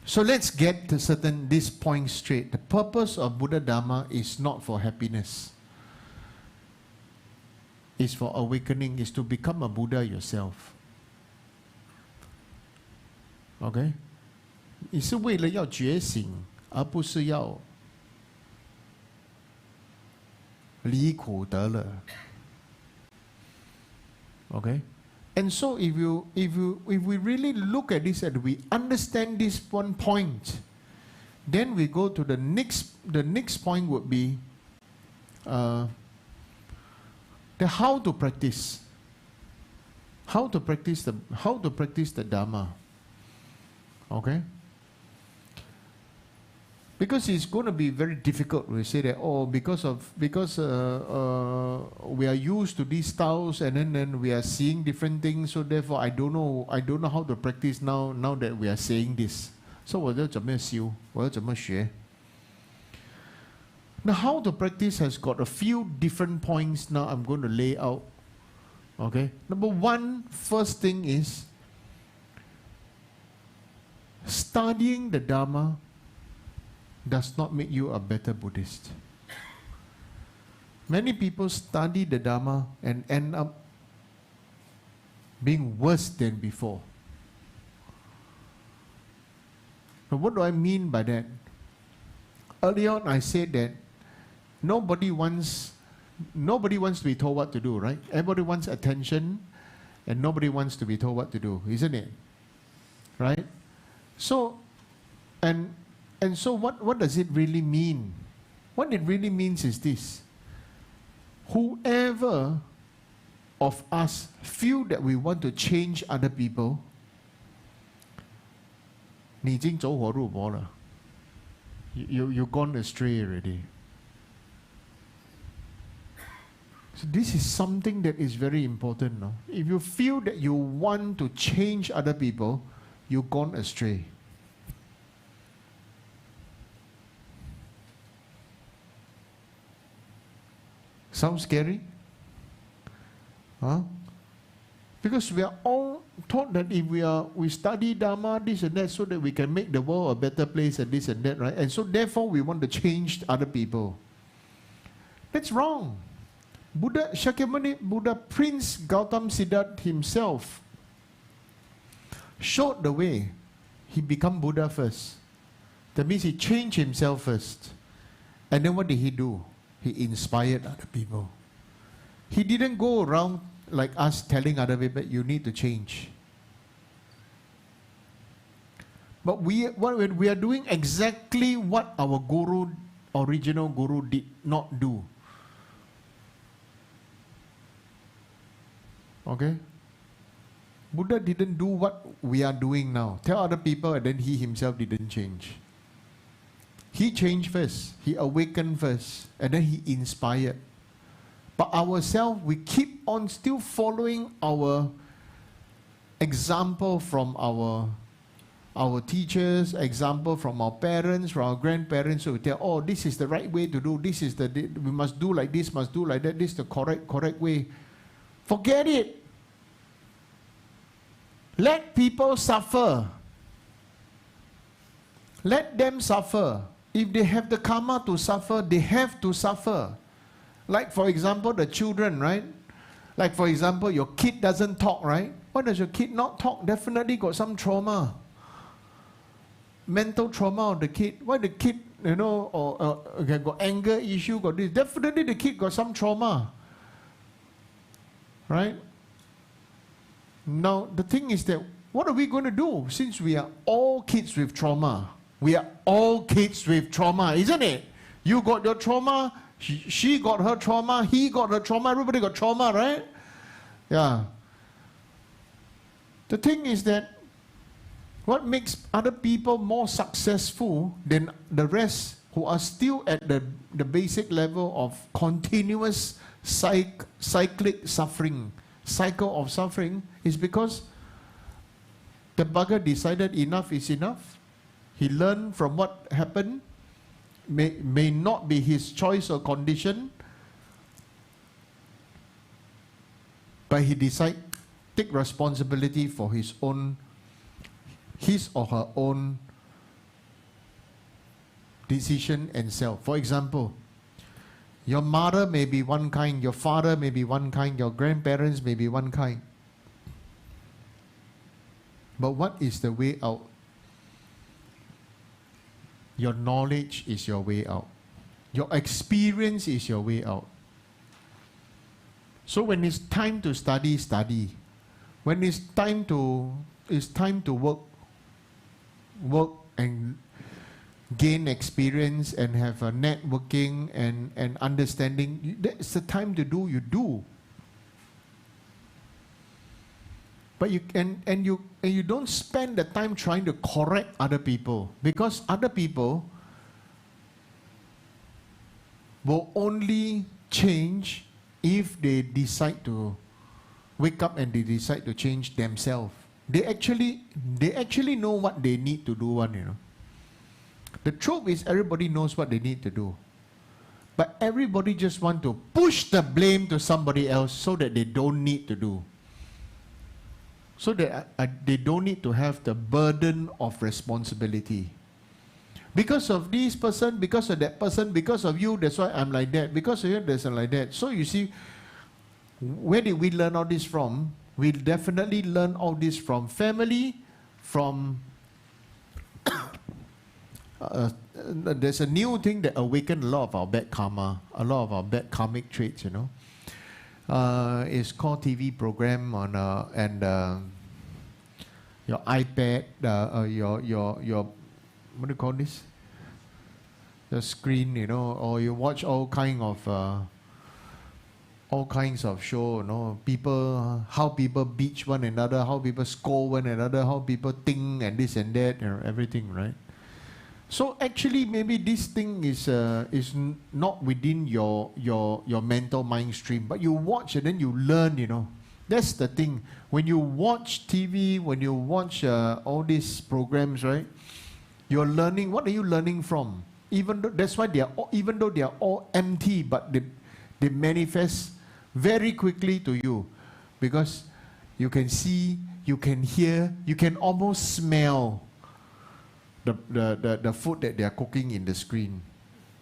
So let's get to this point straight. The purpose of Buddha Dharma is not for happiness. It's for awakening, is to become a Buddha yourself. Okay? 你是为了要觉醒，而不是要离苦得乐。Okay? And so if we really look at this and we understand this one point, then we go to the next point would be the how to practice. How to practice the Dharma. Okay? Because it's going to be very difficult. We say that, oh, because we are used to these styles, and then we are seeing different things, so therefore I don't know how to practice now that we are saying this. So 我要怎么修？我要怎么学？ Now how to practice has got a few different points now I'm going to lay out. Okay? Number one, first thing is studying the Dharma does not make you a better Buddhist. Many people study the Dharma and end up being worse than before. Now what do I mean by that? Earlier on I said that nobody wants to be told what to do, right? Everybody wants attention and nobody wants to be told what to do, isn't it? Right? So, and so what does it really mean? What it really means is this. Whoever of us feel that we want to change other people, 你已经走火入魔了. You've gone astray already. So this is something that is very important. No? If you feel that you want to change other people, you've gone astray. Sounds scary? Huh? Because we are all taught that if we study Dharma, this and that, so that we can make the world a better place and this and that, right? And so therefore we want to change other people. That's wrong. Buddha Prince 𝐃𝐴𝒐𝐚 himself showed the way. He became Buddha first. That means he changed himself first. And then what did he do? He inspired other people. He didn't go around like us telling other people, you need to change. But we are doing exactly what our original guru did not do. Okay? Buddha didn't do what we are doing now. Tell other people, and then he himself didn't change. He changed first. He awakened first. And then he inspired. But ourselves, we keep on still following our example from our teachers, example from our parents, from our grandparents. So we tell, oh, this is the right way to do. This is we must do like this, must do like that. This is the correct way. Forget it. Let people suffer. Let them suffer. If they have the karma to suffer, they have to suffer. Like for example, the children, right? Like for example, your kid doesn't talk, right? Why does your kid not talk? Definitely got some trauma. Mental trauma of the kid. Why the kid, or got anger issue, got this. Definitely the kid got some trauma. Right? Now, the thing is that, what are we going to do? Since we are all kids with trauma. We are all kids with trauma, isn't it? You got your trauma, she got her trauma, he got her trauma, everybody got trauma, right? Yeah. The thing is that, what makes other people more successful than the rest who are still at the basic level of continuous cyclic suffering, cycle of suffering, is because the bugger decided enough is enough. He learned from what happened. May not be his choice or condition, but he decide take responsibility for his or her own decision and self. For example, your mother may be one kind, your father may be one kind, your grandparents may be one kind. But what is the way out? Your knowledge is your way out. Your experience is your way out. So when it's time to study, study. When it's time to work and gain experience and have a networking and understanding, that's the time to do, you do. But you don't spend the time trying to correct other people, because other people will only change if they decide to wake up and they decide to change themselves. They actually know what they need to do, you know. The truth is everybody knows what they need to do. But everybody just want to push the blame to somebody else so that they don't need to do. So that they don't need to have the burden of responsibility. Because of this person, because of that person, because of you, that's why I'm like that. Because of you, that's like that. So you see, where did we learn all this from? We definitely learn all this from family, from... there's a new thing that awakened a lot of our bad karma, a lot of our bad karmic traits, you know. It's called TV program on your iPad, your what do you call this? The screen, you know, or you watch all kinds of show, you know, people, how people beat one another, how people scold one another, how people think and this and that, you know, everything, right? So actually, maybe this thing is not within your mental mind stream, but you watch and then you learn, you know. That's the thing. When you watch TV, when you watch all these programs, right? You're learning. What are you learning from? Even though that's why even though they are all empty, but they manifest very quickly to you, because you can see, you can hear, you can almost smell the food that they are cooking in the screen.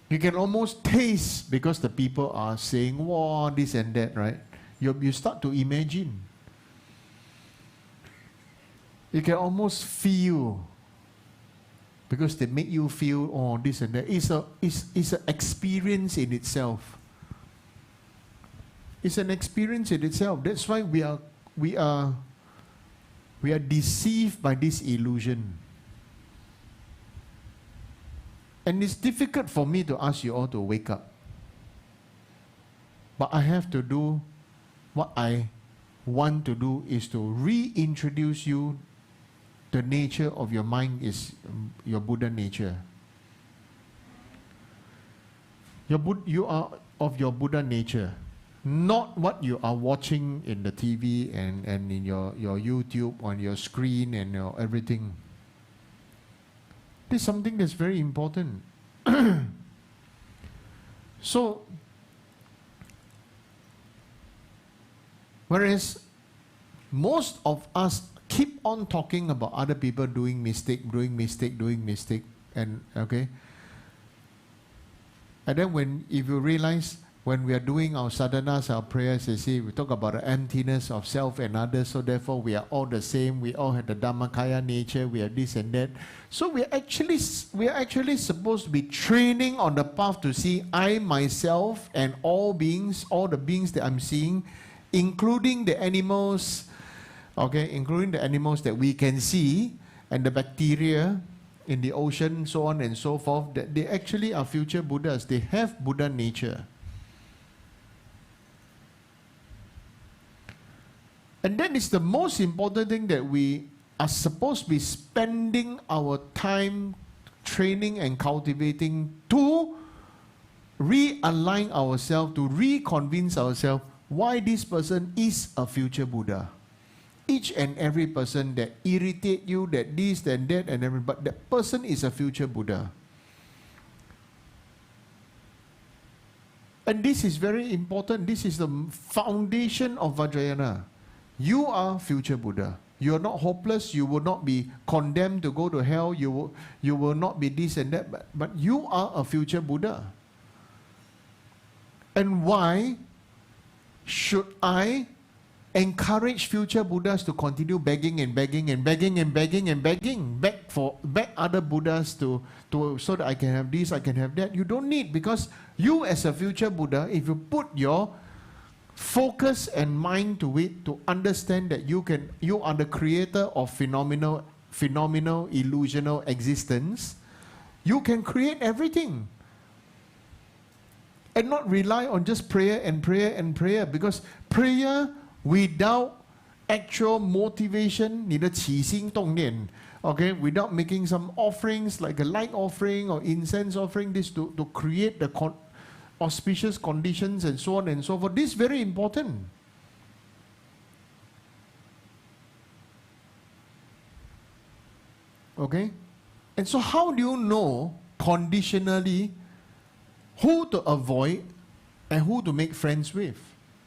You can almost taste, because the people are saying, wow, this and that, right? You start to imagine. You can almost feel, because they make you feel, oh, this and that. It's an experience in itself. It's an experience in itself. That's why we are deceived by this illusion. And it's difficult for me to ask you all to wake up. But I have to do what I want to do, is to reintroduce you. The nature of your mind is your Buddha nature. You are of your Buddha nature, not what you are watching in the TV and in your YouTube, on your screen and your everything. This is something that's very important. So, whereas most of us keep on talking about other people doing mistake, and okay. And then if you realize, when we are doing our sadhanas, our prayers, you see, we talk about the emptiness of self and others, so therefore we are all the same, we all have the Dhammakaya nature, we are this and that. So we are actually supposed to be training on the path to see I, myself, and all beings, all the beings that I'm seeing, including the animals, okay, including the animals that we can see, and the bacteria in the ocean, so on and so forth, that they actually are future Buddhas. They have Buddha nature. And that is the most important thing, that we are supposed to be spending our time training and cultivating to realign ourselves, to reconvince ourselves why this person is a future Buddha. each and every person that irritate you, that this, that, and everything, but that person is a future Buddha. And this is very important. This is the foundation of Vajrayana. You are future Buddha. You are not hopeless. You will not be condemned to go to hell. You will not be this and that. But you are a future Buddha. And why should I encourage future Buddhas to continue begging and begging and begging and begging and begging, beg other Buddhas to so that I can have this, I can have that? You don't need, because you as a future Buddha, if you put your focus and mind to it, to understand that you are the creator of phenomenal illusional existence, you can create everything. And not rely on just prayer and prayer and prayer, because prayer without actual motivation, 你的起心动念, okay, without making some offerings like a light offering or incense offering, this to create the auspicious conditions and so on and so forth. This is very important. Okay? And so how do you know conditionally who to avoid and who to make friends with?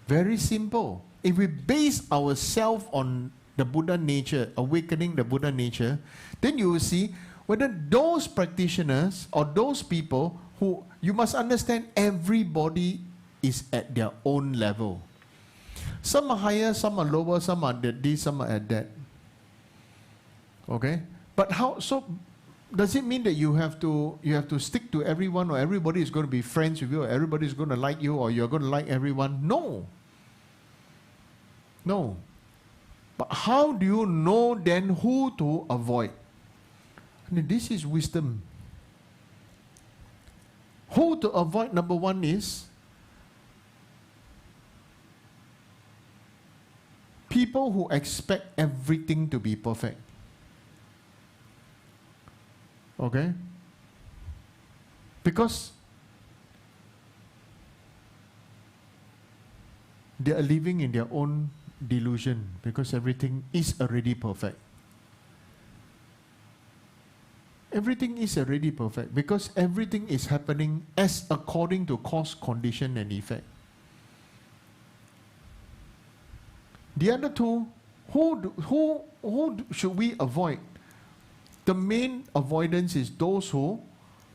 Very simple. If we base ourselves on the Buddha nature, awakening the Buddha nature, then you will see whether those practitioners or those people who, you must understand, everybody is at their own level. Some are higher, some are lower, some are at this, some are at that. Okay? But how, so does it mean that you have to stick to everyone, or everybody is going to be friends with you, or everybody is going to like you, or you're going to like everyone? No. No. But how do you know then who to avoid? I mean, this is wisdom. Who to avoid, number one, is people who expect everything to be perfect. Okay? Because they are living in their own delusion, because everything is already perfect. Everything is already perfect because everything is happening as according to cause, condition, and effect. The other two, who should we avoid? The main avoidance is those who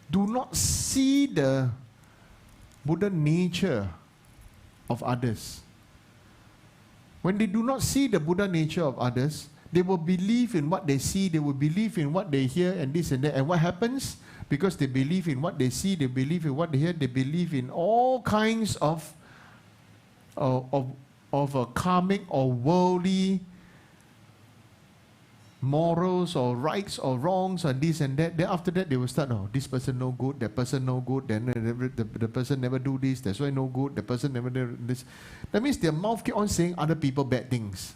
do not see the Buddha nature of others. When they do not see the Buddha nature of others, they will believe in what they see, they will believe in what they hear, and this and that. And what happens? Because they believe in what they see, they believe in what they hear, they believe in all kinds of karmic or worldly morals or rights or wrongs or this and that. Then after that, they will start, oh, this person no good, that person no good, then the person never do this, that's why no good, the person never do this. That means their mouth keep on saying other people bad things.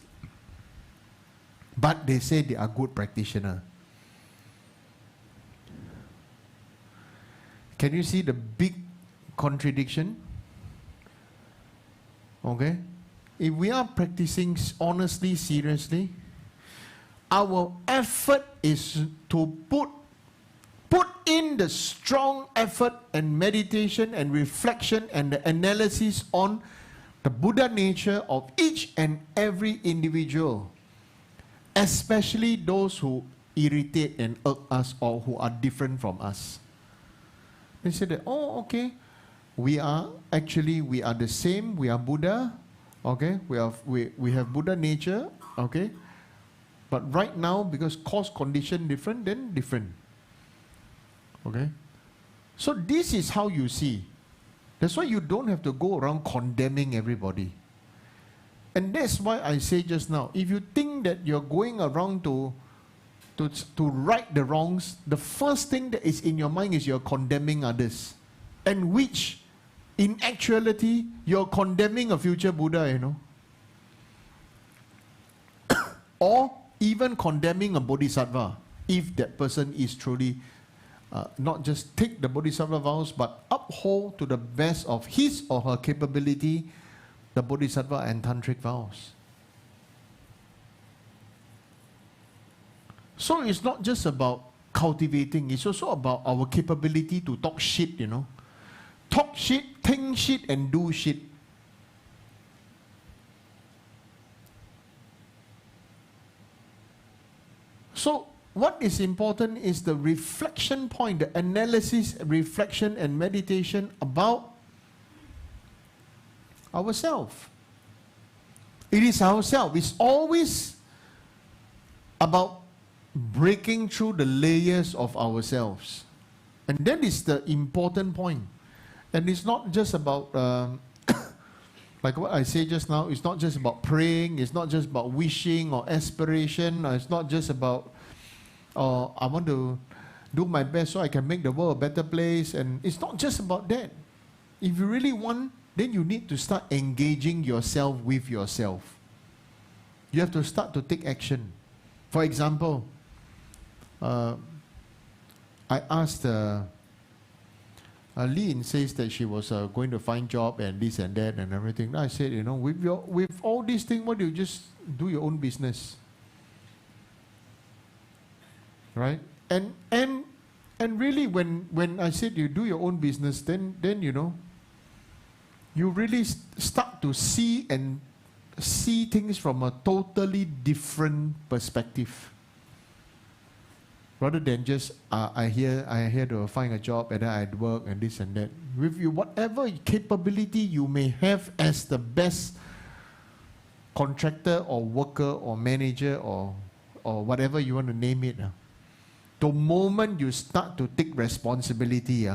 But they say they are good practitioner. Can you see the big contradiction? Okay? If we are practicing honestly, seriously, our effort is to put in the strong effort and meditation and reflection and the analysis on the Buddha nature of each and every individual, especially those who irritate and irk us or who are different from us. They say that, oh, okay, we are the same, we are Buddha, okay, we have Buddha nature, okay, but right now, because cause condition different, then different. Okay? So this is how you see. That's why you don't have to go around condemning everybody. And that's why I say just now, if you think that you're going around to right the wrongs, the first thing that is in your mind is you're condemning others. And which, in actuality, you're condemning a future Buddha, you know. Or even condemning a bodhisattva, if that person is truly not just take the bodhisattva vows, but uphold to the best of his or her capability the bodhisattva and tantric vows. So it's not just about cultivating, it's also about our capability to talk shit, you know. Talk shit, think shit, and do shit. So what is important is the reflection point, the analysis, reflection, and meditation about ourselves. It is ourselves. It's always about breaking through the layers of ourselves. And that is the important point. And it's not just about, like what I said just now, it's not just about praying, it's not just about wishing or aspiration, or it's not just about, I want to do my best so I can make the world a better place. And it's not just about that. If you really want, then you need to start engaging yourself with yourself. You have to start to take action. For example, I asked Lynn says that she was going to find job and this and that and everything. I said, you know, with all these things, why do you just do your own business? Right? And really, when I said you do your own business, then you know, you really start to see things from a totally different perspective. Rather than just I here to find a job and then I'd work and this and that. With you, whatever capability you may have as the best contractor or worker or manager or whatever you want to name it, the moment you start to take responsibility,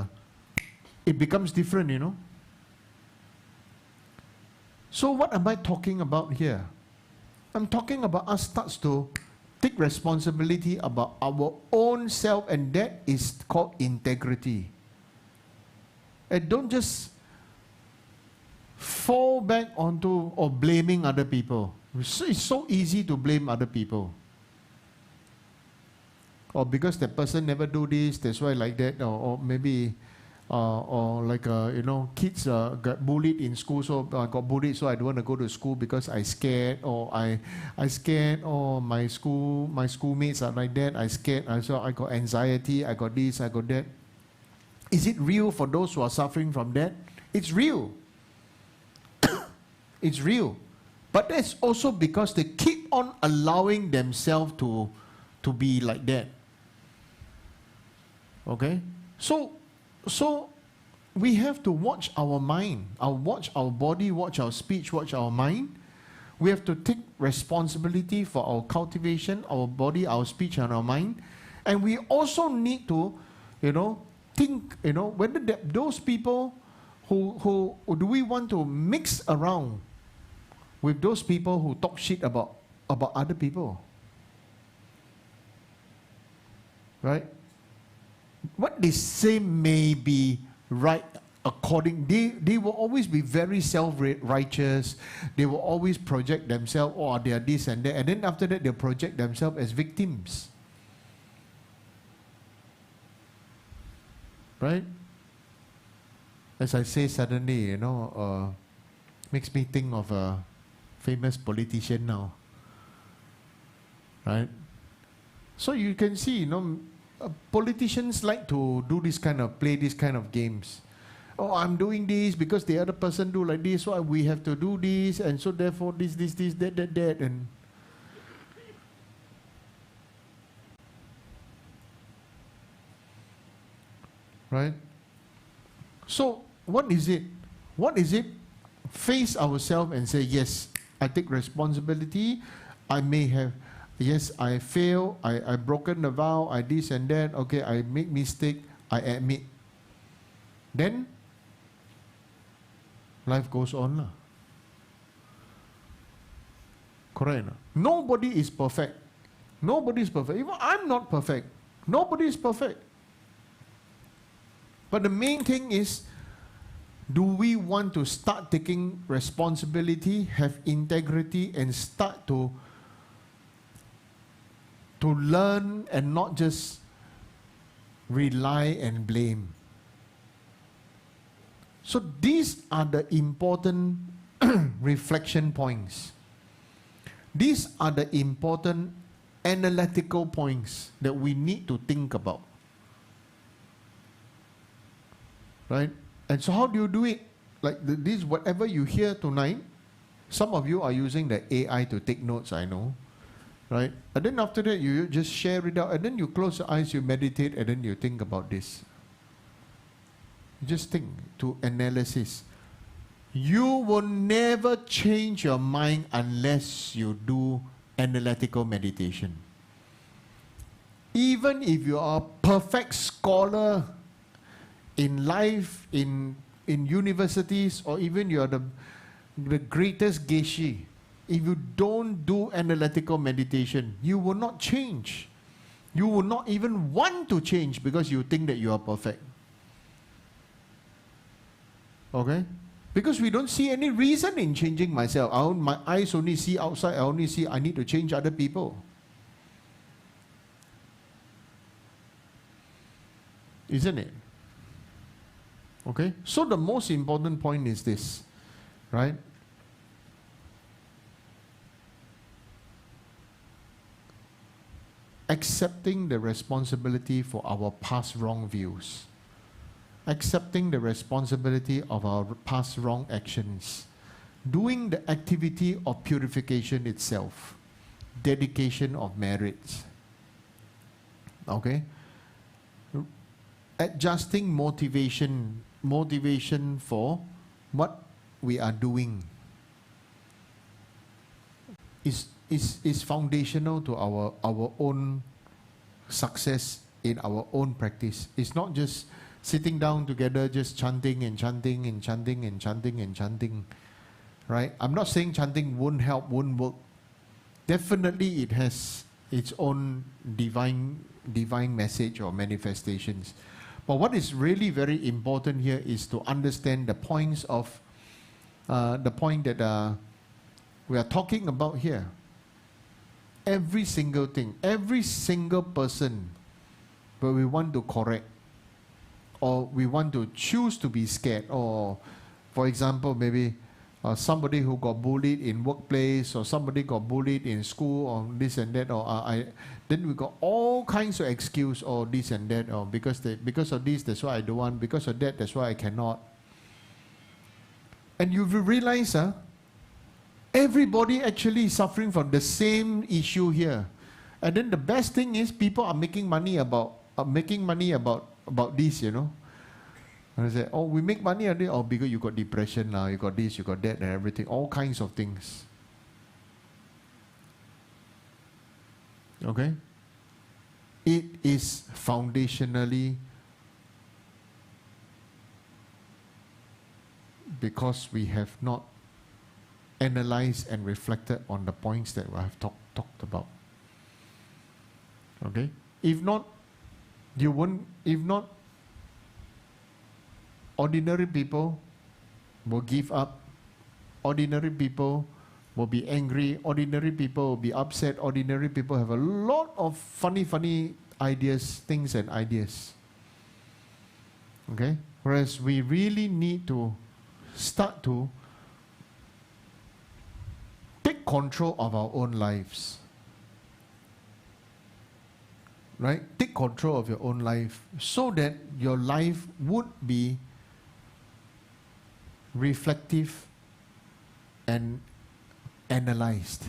it becomes different, you know. So what am I talking about here? I'm talking about us starts to take responsibility about our own self, and that is called integrity. And don't just fall back onto or blaming other people. It's so easy to blame other people. Or because that person never do this, that's why like that, or maybe or like you know, kids got bullied in school, so I got bullied, so I don't want to go to school because I scared, or I scared, or my schoolmates are like that, I scared, so I got anxiety, I got this, I got that. Is it real for those who are suffering from that? It's real. It's real. But that's also because they keep on allowing themselves to be like that. Okay? So we have to watch our mind, watch our body, watch our speech, watch our mind. We have to take responsibility for our cultivation, our body, our speech, and our mind. And we also need to, you know, think, you know, whether those people who do we want to mix around with those people who talk shit about other people. Right? What they say may be right according, they will always be very self-righteous. They will always project themselves, oh, they are this and that. And then after that, they'll project themselves as victims. Right? As I say suddenly, you know, makes me think of a famous politician now. Right? So you can see, you know, politicians like to do this kind of, play this kind of games. Oh, I'm doing this because the other person do like this, so we have to do this, and so therefore this, that, and right? So what is it? What is it? Face ourselves and say, yes, I take responsibility. I may have, yes, I fail, I broken the vow, I this and that, okay, I make mistake, I admit. Then, life goes on. Correct? Nobody is perfect. Nobody is perfect. Even I'm not perfect. Nobody is perfect. But the main thing is, do we want to start taking responsibility, have integrity, and start to learn and not just rely and blame? So these are the important reflection points. These are the important analytical points that we need to think about. Right? And so how do you do it? Like this, whatever you hear tonight, some of you are using the AI to take notes, I know. Right? And then after that, you just share it out. And then you close your eyes, you meditate, and then you think about this. You just think to analysis. You will never change your mind unless you do analytical meditation. Even if you are a perfect scholar in life, in universities, or even you are the greatest 𝐃𝐡𝐚𝐫𝐦𝐚, if you don't do analytical meditation, you will not change. You will not even want to change because you think that you are perfect. Okay? Because we don't see any reason in changing myself. My eyes only see outside. I only see I need to change other people. Isn't it? Okay? So the most important point is this, right? Accepting the responsibility for our past wrong views. Accepting the responsibility of our past wrong actions. Doing the activity of purification itself. Dedication of merits. Okay? Adjusting motivation for what we are doing is foundational to our own success in our own practice. It's not just sitting down together just chanting and chanting and chanting and chanting and chanting, right? I'm not saying chanting won't help, won't work. Definitely it has its own divine message or manifestations. But what is really very important here is to understand the points of the point that we are talking about here. Every single thing, every single person where we want to correct, or we want to choose to be scared, or for example, maybe somebody who got bullied in workplace, or somebody got bullied in school, or this and that, or then we got all kinds of excuse, or this and that, or because of this, that's why I don't want, because of that, that's why I cannot. And you will realize, everybody actually is suffering from the same issue here. And then the best thing is people are making money about this, you know. And I say, oh, we make money on it, oh, because you got depression now, you got this, you got that, and everything, all kinds of things. Okay? It is foundationally because we have not analyzed and reflected on the points that I have talked about. Okay? If not, ordinary people will give up. Ordinary people will be angry. Ordinary people will be upset. Ordinary people have a lot of funny ideas, things and ideas. Okay? Whereas we really need to start to take control of our own lives. Right? Take control of your own life so that your life would be reflective and analyzed.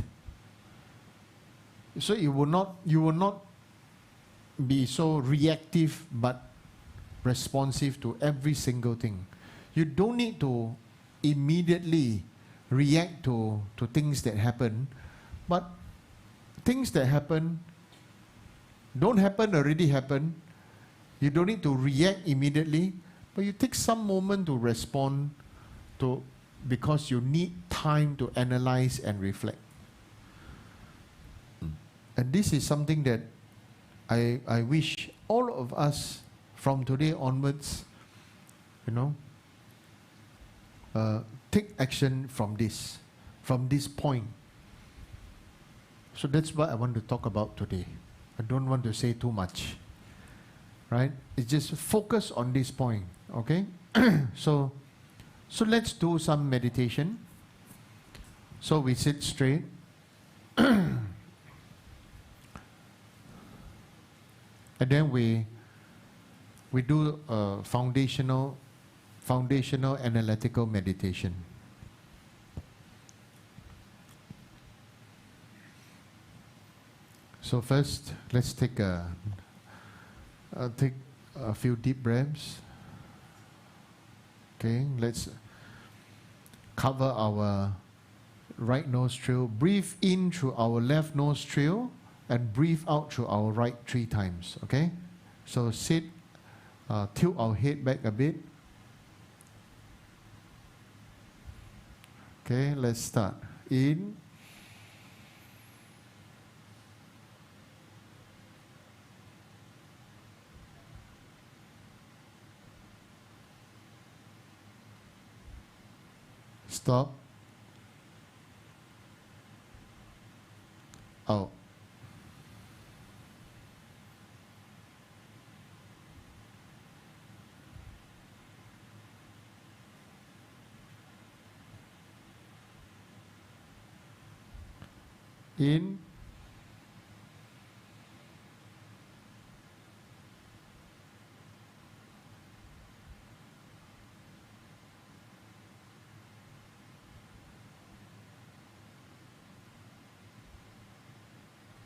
So you will not be so reactive but responsive to every single thing. You don't need to immediately react to things that happen, but things that happen don't happen, already happen. You don't need to react immediately, but you take some moment to respond to, because you need time to analyze and reflect. And this is something that I wish all of us from today onwards, you know, take action from this point. So that's what I want to talk about today. I don't want to say too much, right? It's just focus on this point, okay? So let's do some meditation. So we sit straight. And then we do a foundational analytical meditation. So first, let's take a few deep breaths. Okay, let's cover our right nostril. Breathe in through our left nostril and breathe out through our right 3 times. Okay, so sit, tilt our head back a bit. Okay, let's start. In. Stop. Out. In.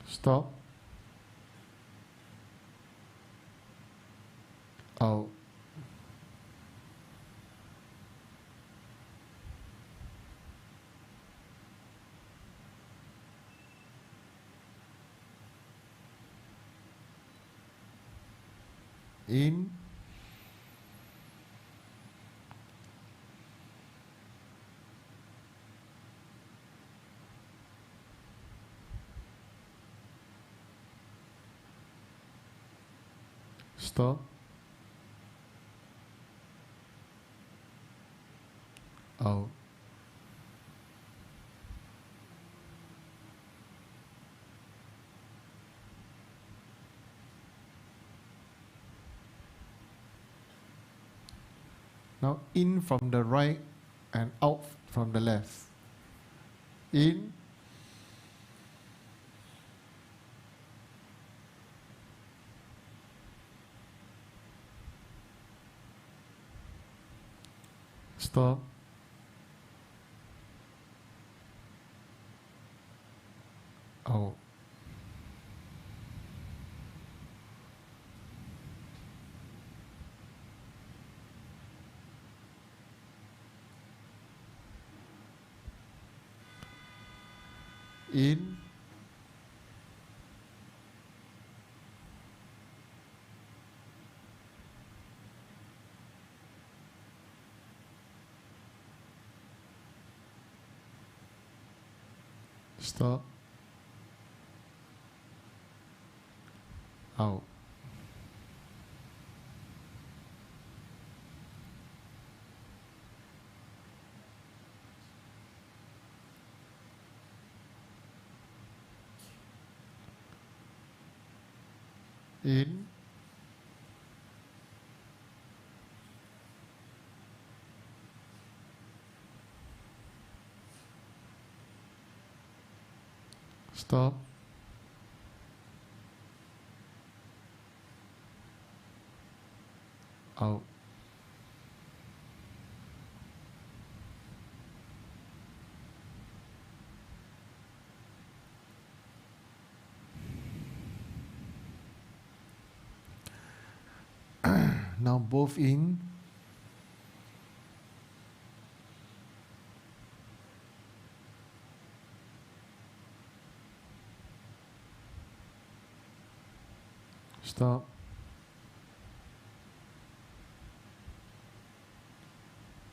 Stop. Out. In. Stop. Out. Now in from the right and out from the left. In. Stop. Out. In. Stop. Out. In. Stop. Out. Now both in. Stop.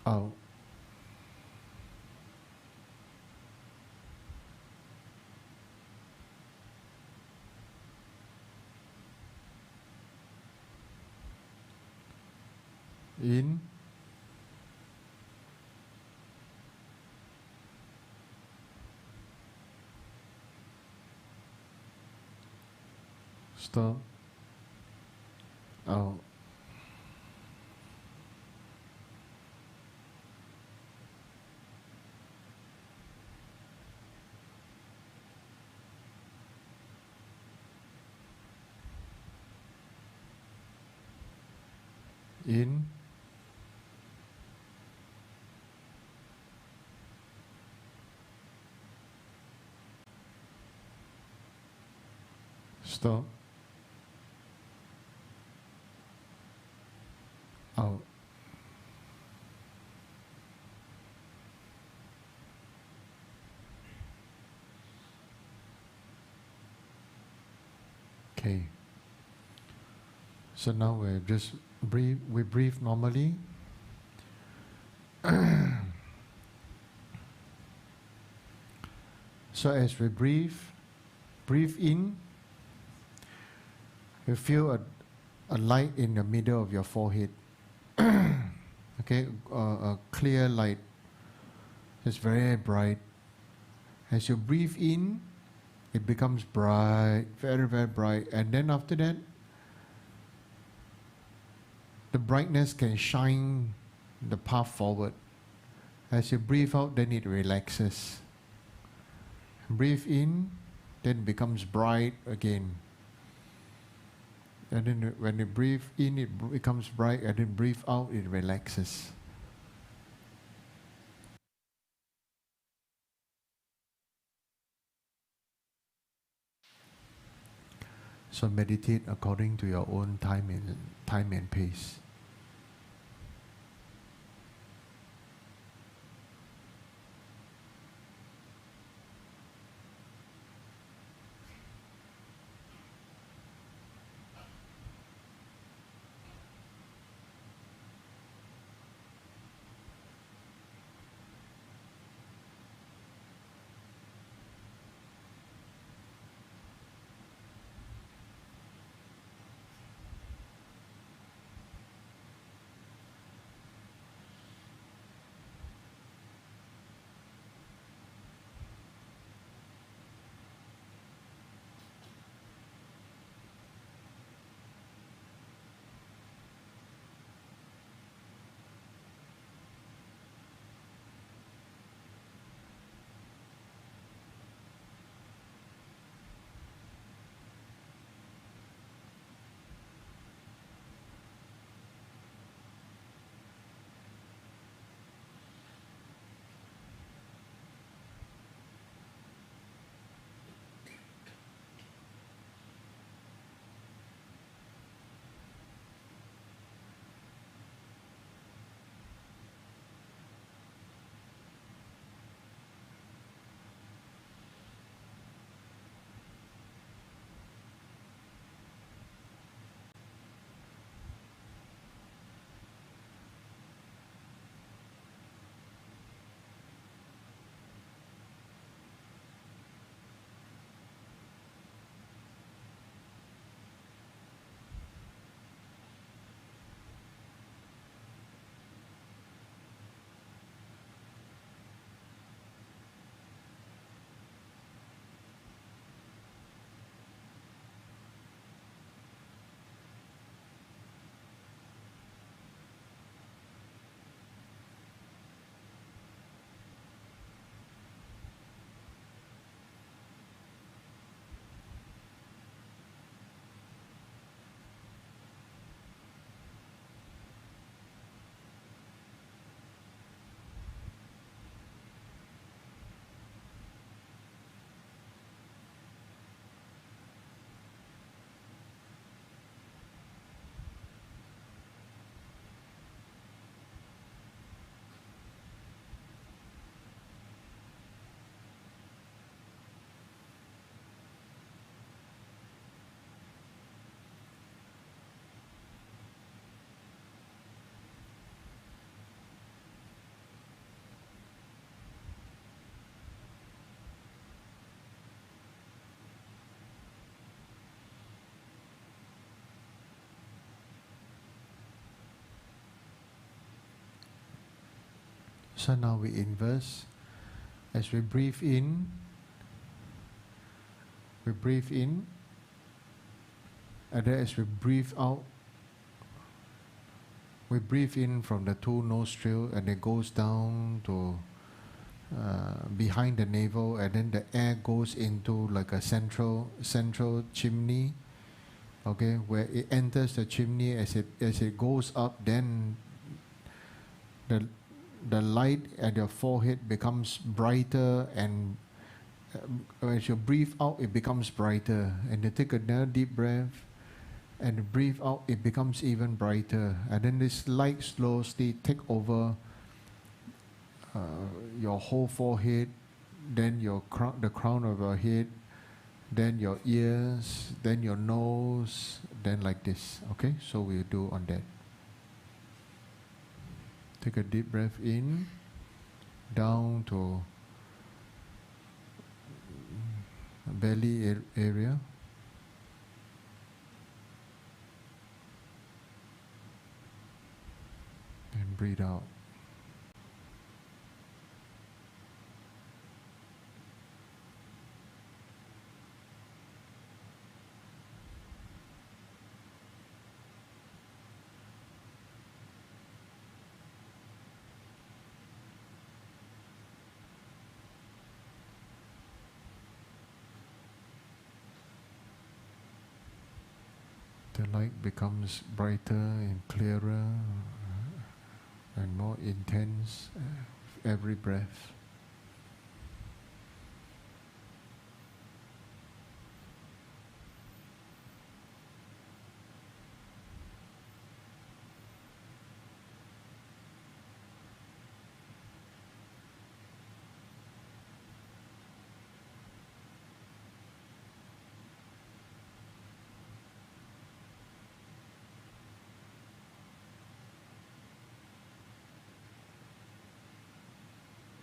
Out. In. Stop. Out. In. Stop. Out. Okay. So now we just breathe. We breathe normally. So as we breathe in, you feel a light in the middle of your forehead. Okay, a clear light. It's very bright. As you breathe in, it becomes bright, very, very bright. And then after that, the brightness can shine the path forward. As you breathe out, then it relaxes. Breathe in, then it becomes bright again. And then when you breathe in, it becomes bright, and then breathe out, it relaxes. So meditate according to your own time and pace. So now we inverse. As we breathe in, and then as we breathe out, we breathe in from the two nostrils, and it goes down to behind the navel, and then the air goes into like a central chimney, Okay, where it enters the chimney, as it goes up, then the light at your forehead becomes brighter, and as you breathe out, it becomes brighter. And you take another deep breath, and breathe out, it becomes even brighter. And then this light slowly take over your whole forehead, then the crown of your head, then your ears, then your nose, then like this. Okay, so we'll do on that. Take a deep breath in, down to belly area. And breathe out. The light becomes brighter and clearer and more intense every breath.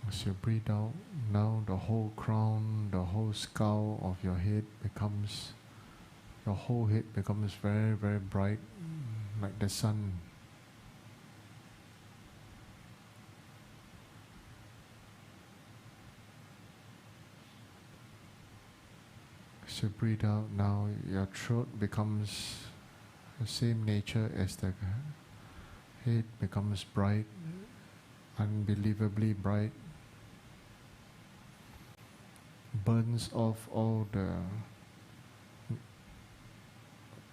As you breathe out, now the whole crown, the whole skull of your head becomes, your whole head becomes very, very bright, like the sun. As you breathe out, now your throat becomes the same nature as the head, becomes bright, unbelievably bright. Burns off all the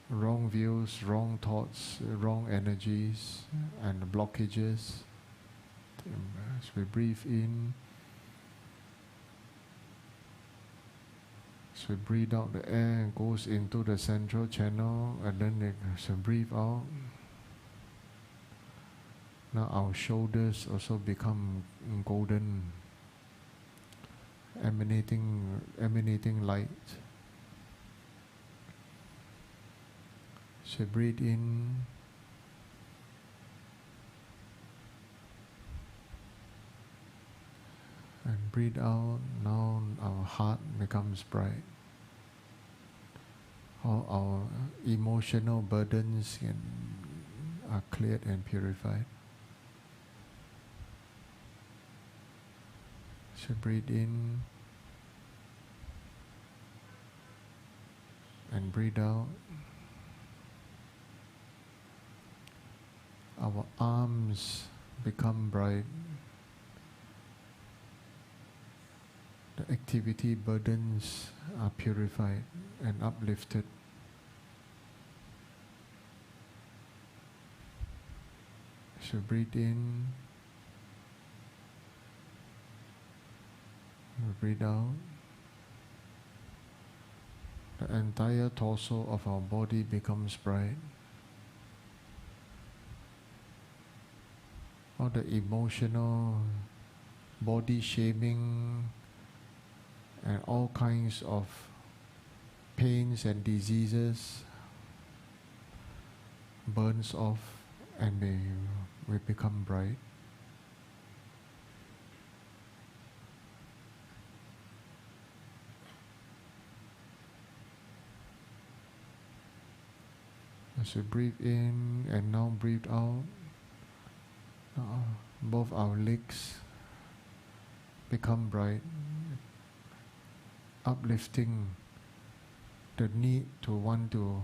wrong views, wrong thoughts, wrong energies and blockages. As we breathe in, as we breathe out, the air goes into the central channel, and then as we breathe out, now our shoulders also become golden, emanating light. So breathe in, and breathe out. Now our heart becomes bright. All our emotional burdens are cleared and purified. So breathe in and breathe out. Our arms become bright. The activity burdens are purified and uplifted. So breathe in. Breathe out. The entire torso of our body becomes bright. All the emotional, body shaming, and all kinds of pains and diseases burns off, and we become bright. As we breathe in and now breathe out, both our legs become bright, uplifting the need to want to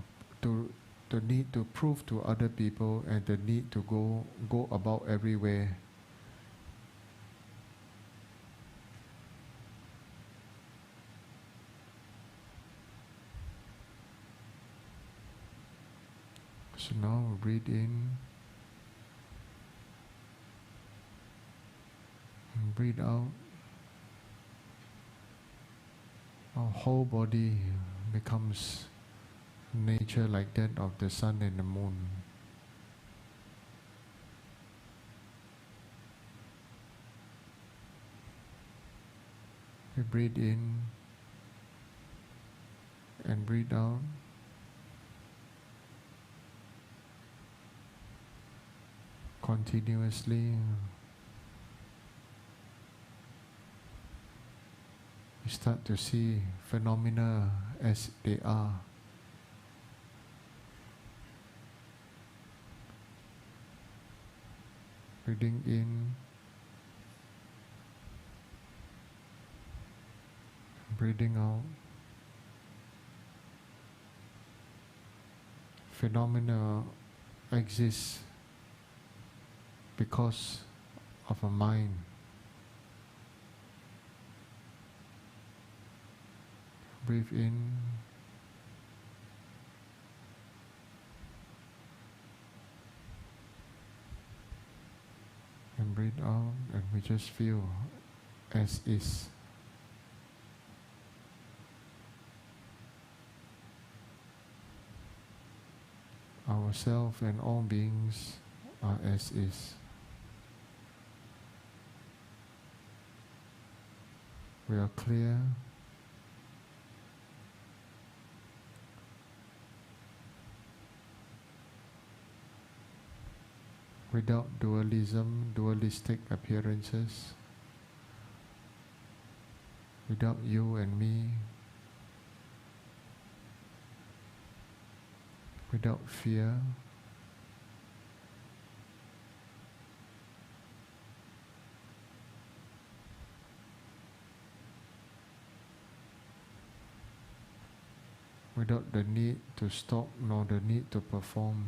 the need to prove to other people, and the need to go about everywhere. So now breathe in and breathe out. Our whole body becomes nature like that of the sun and the moon. We breathe in and breathe out. Continuously. We start to see phenomena as they are. Breathing in, breathing out. Phenomena exist because of a mind. Breathe in. And breathe out, and we just feel as is. Ourself and all beings are as is. We are clear. Without dualism, dualistic appearances, without you and me, without fear, without the need to stop nor the need to perform.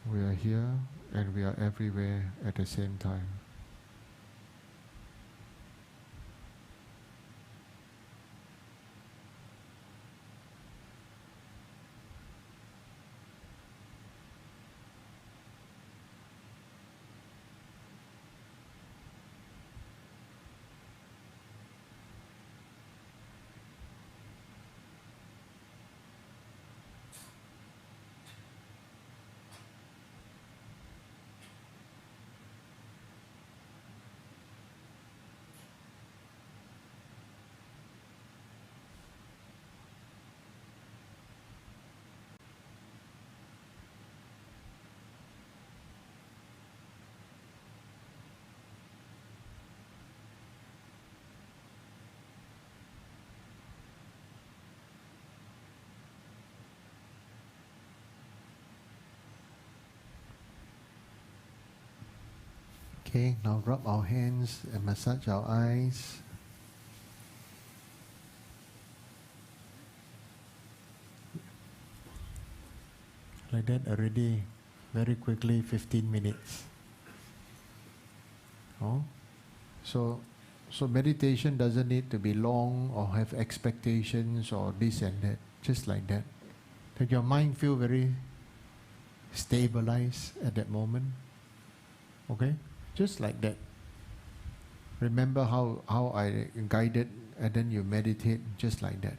We are here and we are everywhere at the same time. Okay, now rub our hands and massage our eyes. Like that already, very quickly, 15 minutes. Oh, so meditation doesn't need to be long or have expectations or this and that. Just like that. That your mind feel very stabilized at that moment. Okay? Just like that. Remember how I guided, and then you meditate just like that.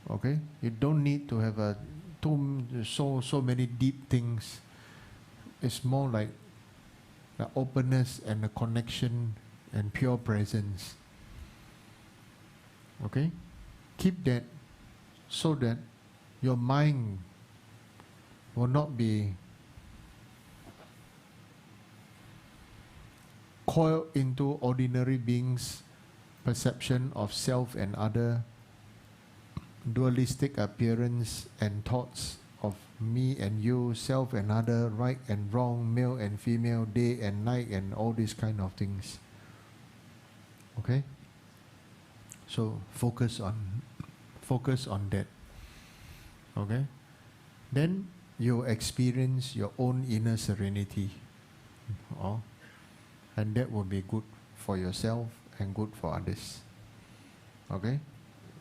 Okay? You don't need to have so many deep things. It's more like the openness and the connection and pure presence. Okay? Keep that so that your mind will not be coiled into ordinary beings' perception of self and other, dualistic appearance and thoughts of me and you, self and other, right and wrong, male and female, day and night, and all these kind of things. Okay? So focus on that. Okay? Then you experience your own inner serenity. And that will be good for yourself and good for others. Okay?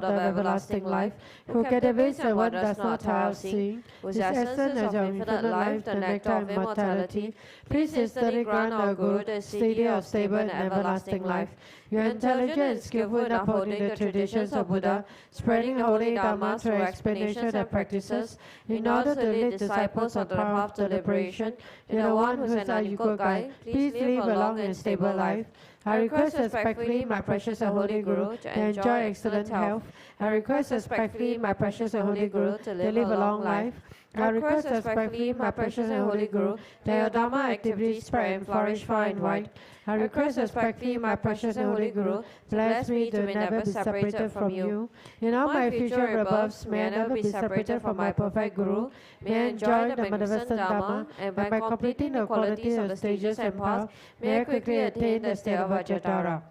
Lord of everlasting life, who captivates the one does not tire of seeing, whose essence is of infinite life, the nectar of immortality, please instantly grant our Guru the steady of stable and everlasting life. You are intelligent and skillful in upholding the traditions of Buddha, spreading holy Dharma through explanations and practices, in order to lead disciples on the path to liberation. You are the one who is our equal guide. Please live a long and stable life. I request respectfully, my precious and holy Guru, to enjoy excellent health. I request respectfully, my precious and holy Guru, to live a long life. I request respectfully, my precious and holy Guru, that your Dharma activities spread and flourish far and wide. I request respectfully, my precious and holy Guru, to bless me to never be separated from you. In all my future rebirths, may I never be separated from my perfect Guru. May I enjoy the magnificent Dharma, and by completing the qualities of the stages and paths, may I quickly attain the state of Ājatara.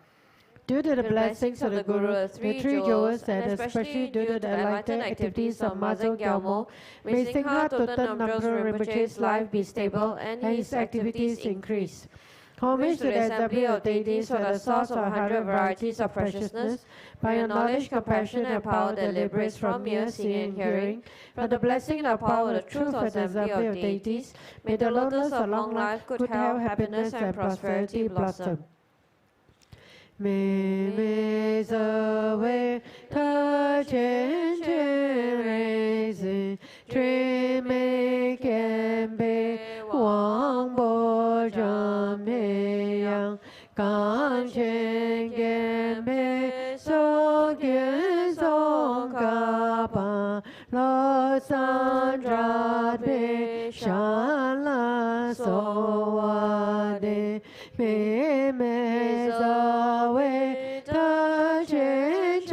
Due to the blessings of the Guru, the three jewels, and especially due to the enlightened activities of Mazen Gyalmo, may Singha Totan Namdro Rinpoche's life be stable and his activities increase. Homage to the assembly of deities for the source of 100 varieties of preciousness, by your knowledge, compassion, and power that liberates from mere seeing and hearing, for the blessing and power of the truth of the assembly of deities, may the lotus of long life, good health, happiness, and prosperity blossom. May may the way touch and raising, dream make and be Wang Bo Jam Mei Yang, Gan Chen Gen Mei So Gen Song Ka Pa, Lo San Dra Be Shan La So Wa De, May May the way touch and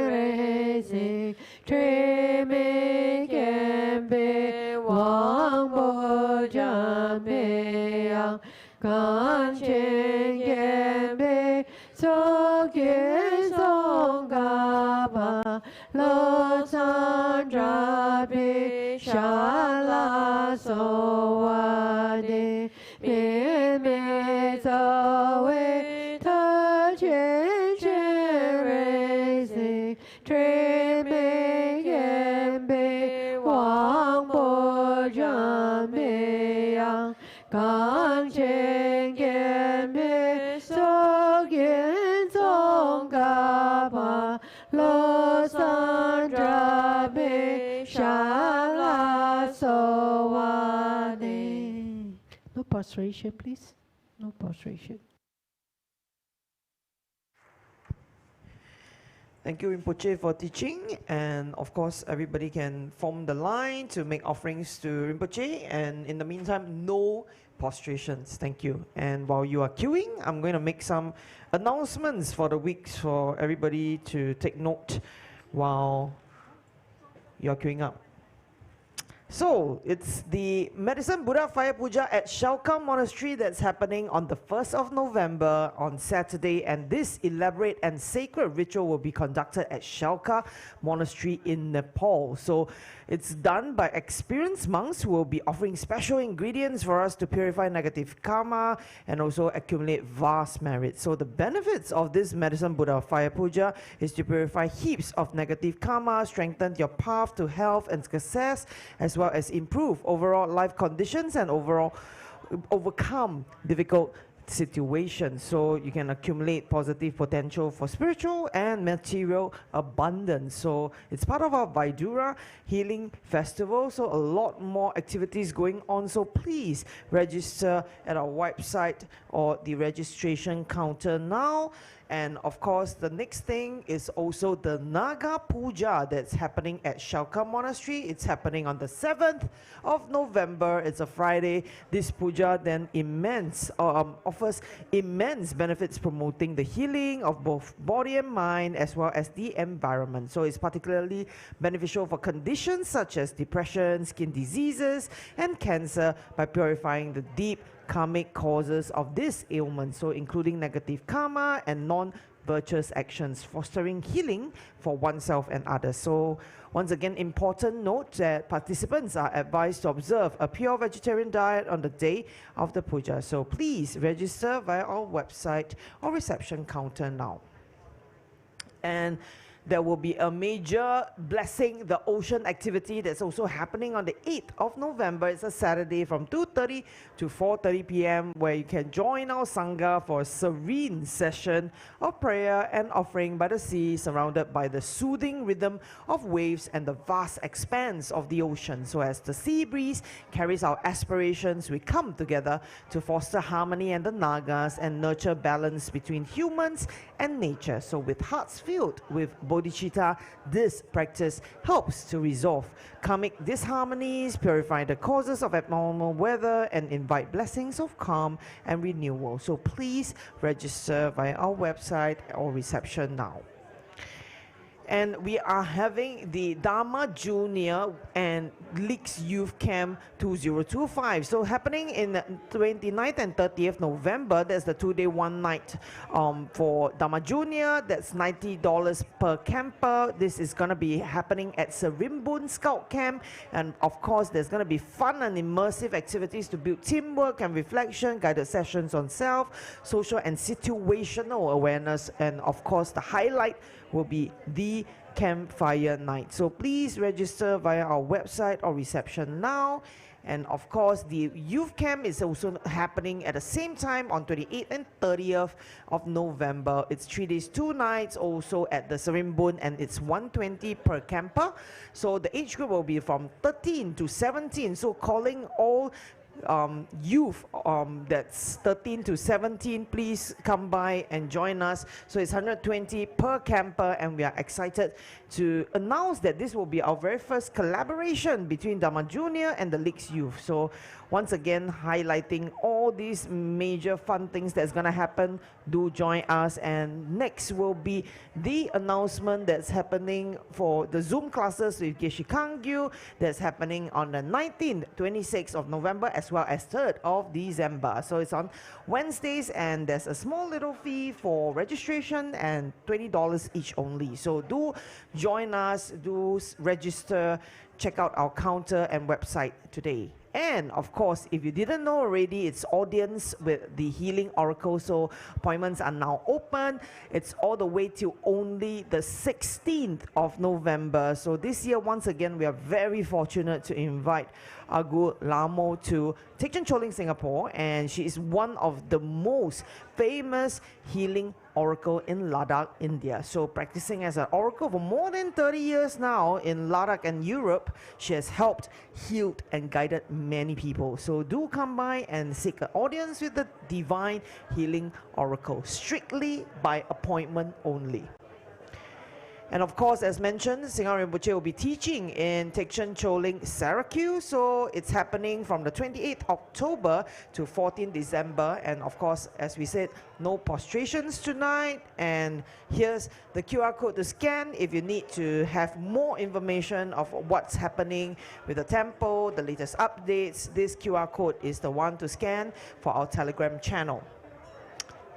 raising, dream make and be Wang Bo Jam Mei Yang, Gan Chen Gen Mei So Gen Song Ka Pa, Lo San Dra Be Shan La So Wa De, May May the way touch and raising, dream make and be Wang Bo Jam Mei Yang, Gan Chen Gen Mei So Gen Song Ka Pa, Lo San Dra Be Shan La So Wa De. No prostration, please. No prostration. Thank you, Rinpoche, for teaching. And of course, everybody can form the line to make offerings to Rinpoche. And in the meantime, no prostrations. Thank you. And while you are queuing, I'm going to make some announcements for the weeks for everybody to take note while you're queuing up. So, it's the Medicine Buddha Fire Puja at 𝐴𝒑𝐚 Monastery that's happening on the 1st of November on Saturday, and this elaborate and sacred ritual will be conducted at 𝐴𝒑𝐚 Monastery in Nepal. So, it's done by experienced monks who will be offering special ingredients for us to purify negative karma and also accumulate vast merit. So, the benefits of this Medicine Buddha Fire Puja is to purify heaps of negative karma, strengthen your path to health and success, as well as improve overall life conditions and overcome difficult situations, so you can accumulate positive potential for spiritual and material abundance. So it's part of our Vaidura Healing Festival, so a lot more activities going on, so please register at our website or the registration counter now. And of course, the next thing is also the Naga Puja that's happening at 𝐴𝒑𝐚 Monastery. It's happening on the 7th of November. It's a Friday. This puja then offers immense benefits, promoting the healing of both body and mind as well as the environment. So it's particularly beneficial for conditions such as depression, skin diseases, and cancer by purifying the deep karmic causes of this ailment, so including negative karma and non-virtuous actions, fostering healing for oneself and others. So once again, important note that participants are advised to observe a pure vegetarian diet on the day of the puja. So please register via our website or reception counter now. And there will be a major Blessing the Ocean activity that's also happening on the 8th of November. It's a Saturday from 2:30 to 4:30 p.m. where you can join our Sangha for a serene session of prayer and offering by the sea, surrounded by the soothing rhythm of waves and the vast expanse of the ocean. So as the sea breeze carries our aspirations, we come together to foster harmony and the Nagas and nurture balance between humans and nature. So with hearts filled with bodhicitta. This practice helps to resolve karmic disharmonies, purify the causes of abnormal weather, and invite blessings of calm and renewal. So please register via our website or reception now. And we are having the Dharma Junior and Leaks Youth Camp 2025. So happening in 29th and 30th November. That's the 2-day 1-night for Dharma Junior. That's $90 per camper. This is going to be happening at Sarimbun Scout Camp. And of course, there's going to be fun and immersive activities to build teamwork and reflection, guided sessions on self, social and situational awareness. And of course, the highlight will be the campfire night. So please register via our website or reception now. And of course, the youth camp is also happening at the same time on 28th and 30th of November. It's 3 days, 2 nights, also at the Sarimbun, and it's $120 per camper. So the age group will be from 13 to 17. So calling all youth that's 13 to 17, please come by and join us. So it's $120 per camper, and we are excited to announce that this will be our very first collaboration between Dharma Junior and the Leaks Youth. So once again, highlighting all these major fun things that's going to happen. Do join us. And next will be the announcement that's happening for the Zoom classes with 𝐃𝐡𝐚𝐫𝐸 that's happening on the 19th, 26th of November, as well as 3rd of December. So it's on Wednesdays, and there's a small little fee for registration and $20 each only. So do join us, do register, check out our counter and website today. And of course, if you didn't know already, it's audience with the Healing Oracle. So appointments are now open. It's all the way till only the 16th of November. So this year, once again, we are very fortunate to invite Agu Lamo to 𝐃𝐡𝐚𝐫𝐸𝐚 𝐓𝒆𝒄𝒕𝒊𝒐𝒏 Singapore. And she is one of the most famous healing oracle in Ladakh, India. So practicing as an oracle for more than 30 years now in Ladakh and Europe, she has helped, healed, and guided many people. So do come by and seek an audience with the Divine Healing Oracle, strictly by appointment only. And of course, as mentioned, Singha Rinpoche will be teaching in 𝐃𝐡𝐚𝐫𝐸𝐚 𝐓𝒆𝒄𝒕𝒊𝒐𝒏, so it's happening from the 28th October to 14th December. And of course, as we said, no prostrations tonight. And here's the QR code to scan if you need to have more information of what's happening with the temple, the latest updates. This QR code is the one to scan for our Telegram channel.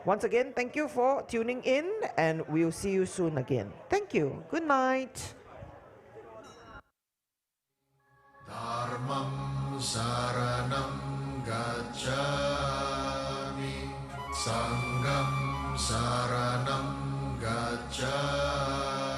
Once again, thank you for tuning in, and we'll see you soon again. Thank you. Good night. Dharmam saranam gacchami, Sangham saranam gacchami.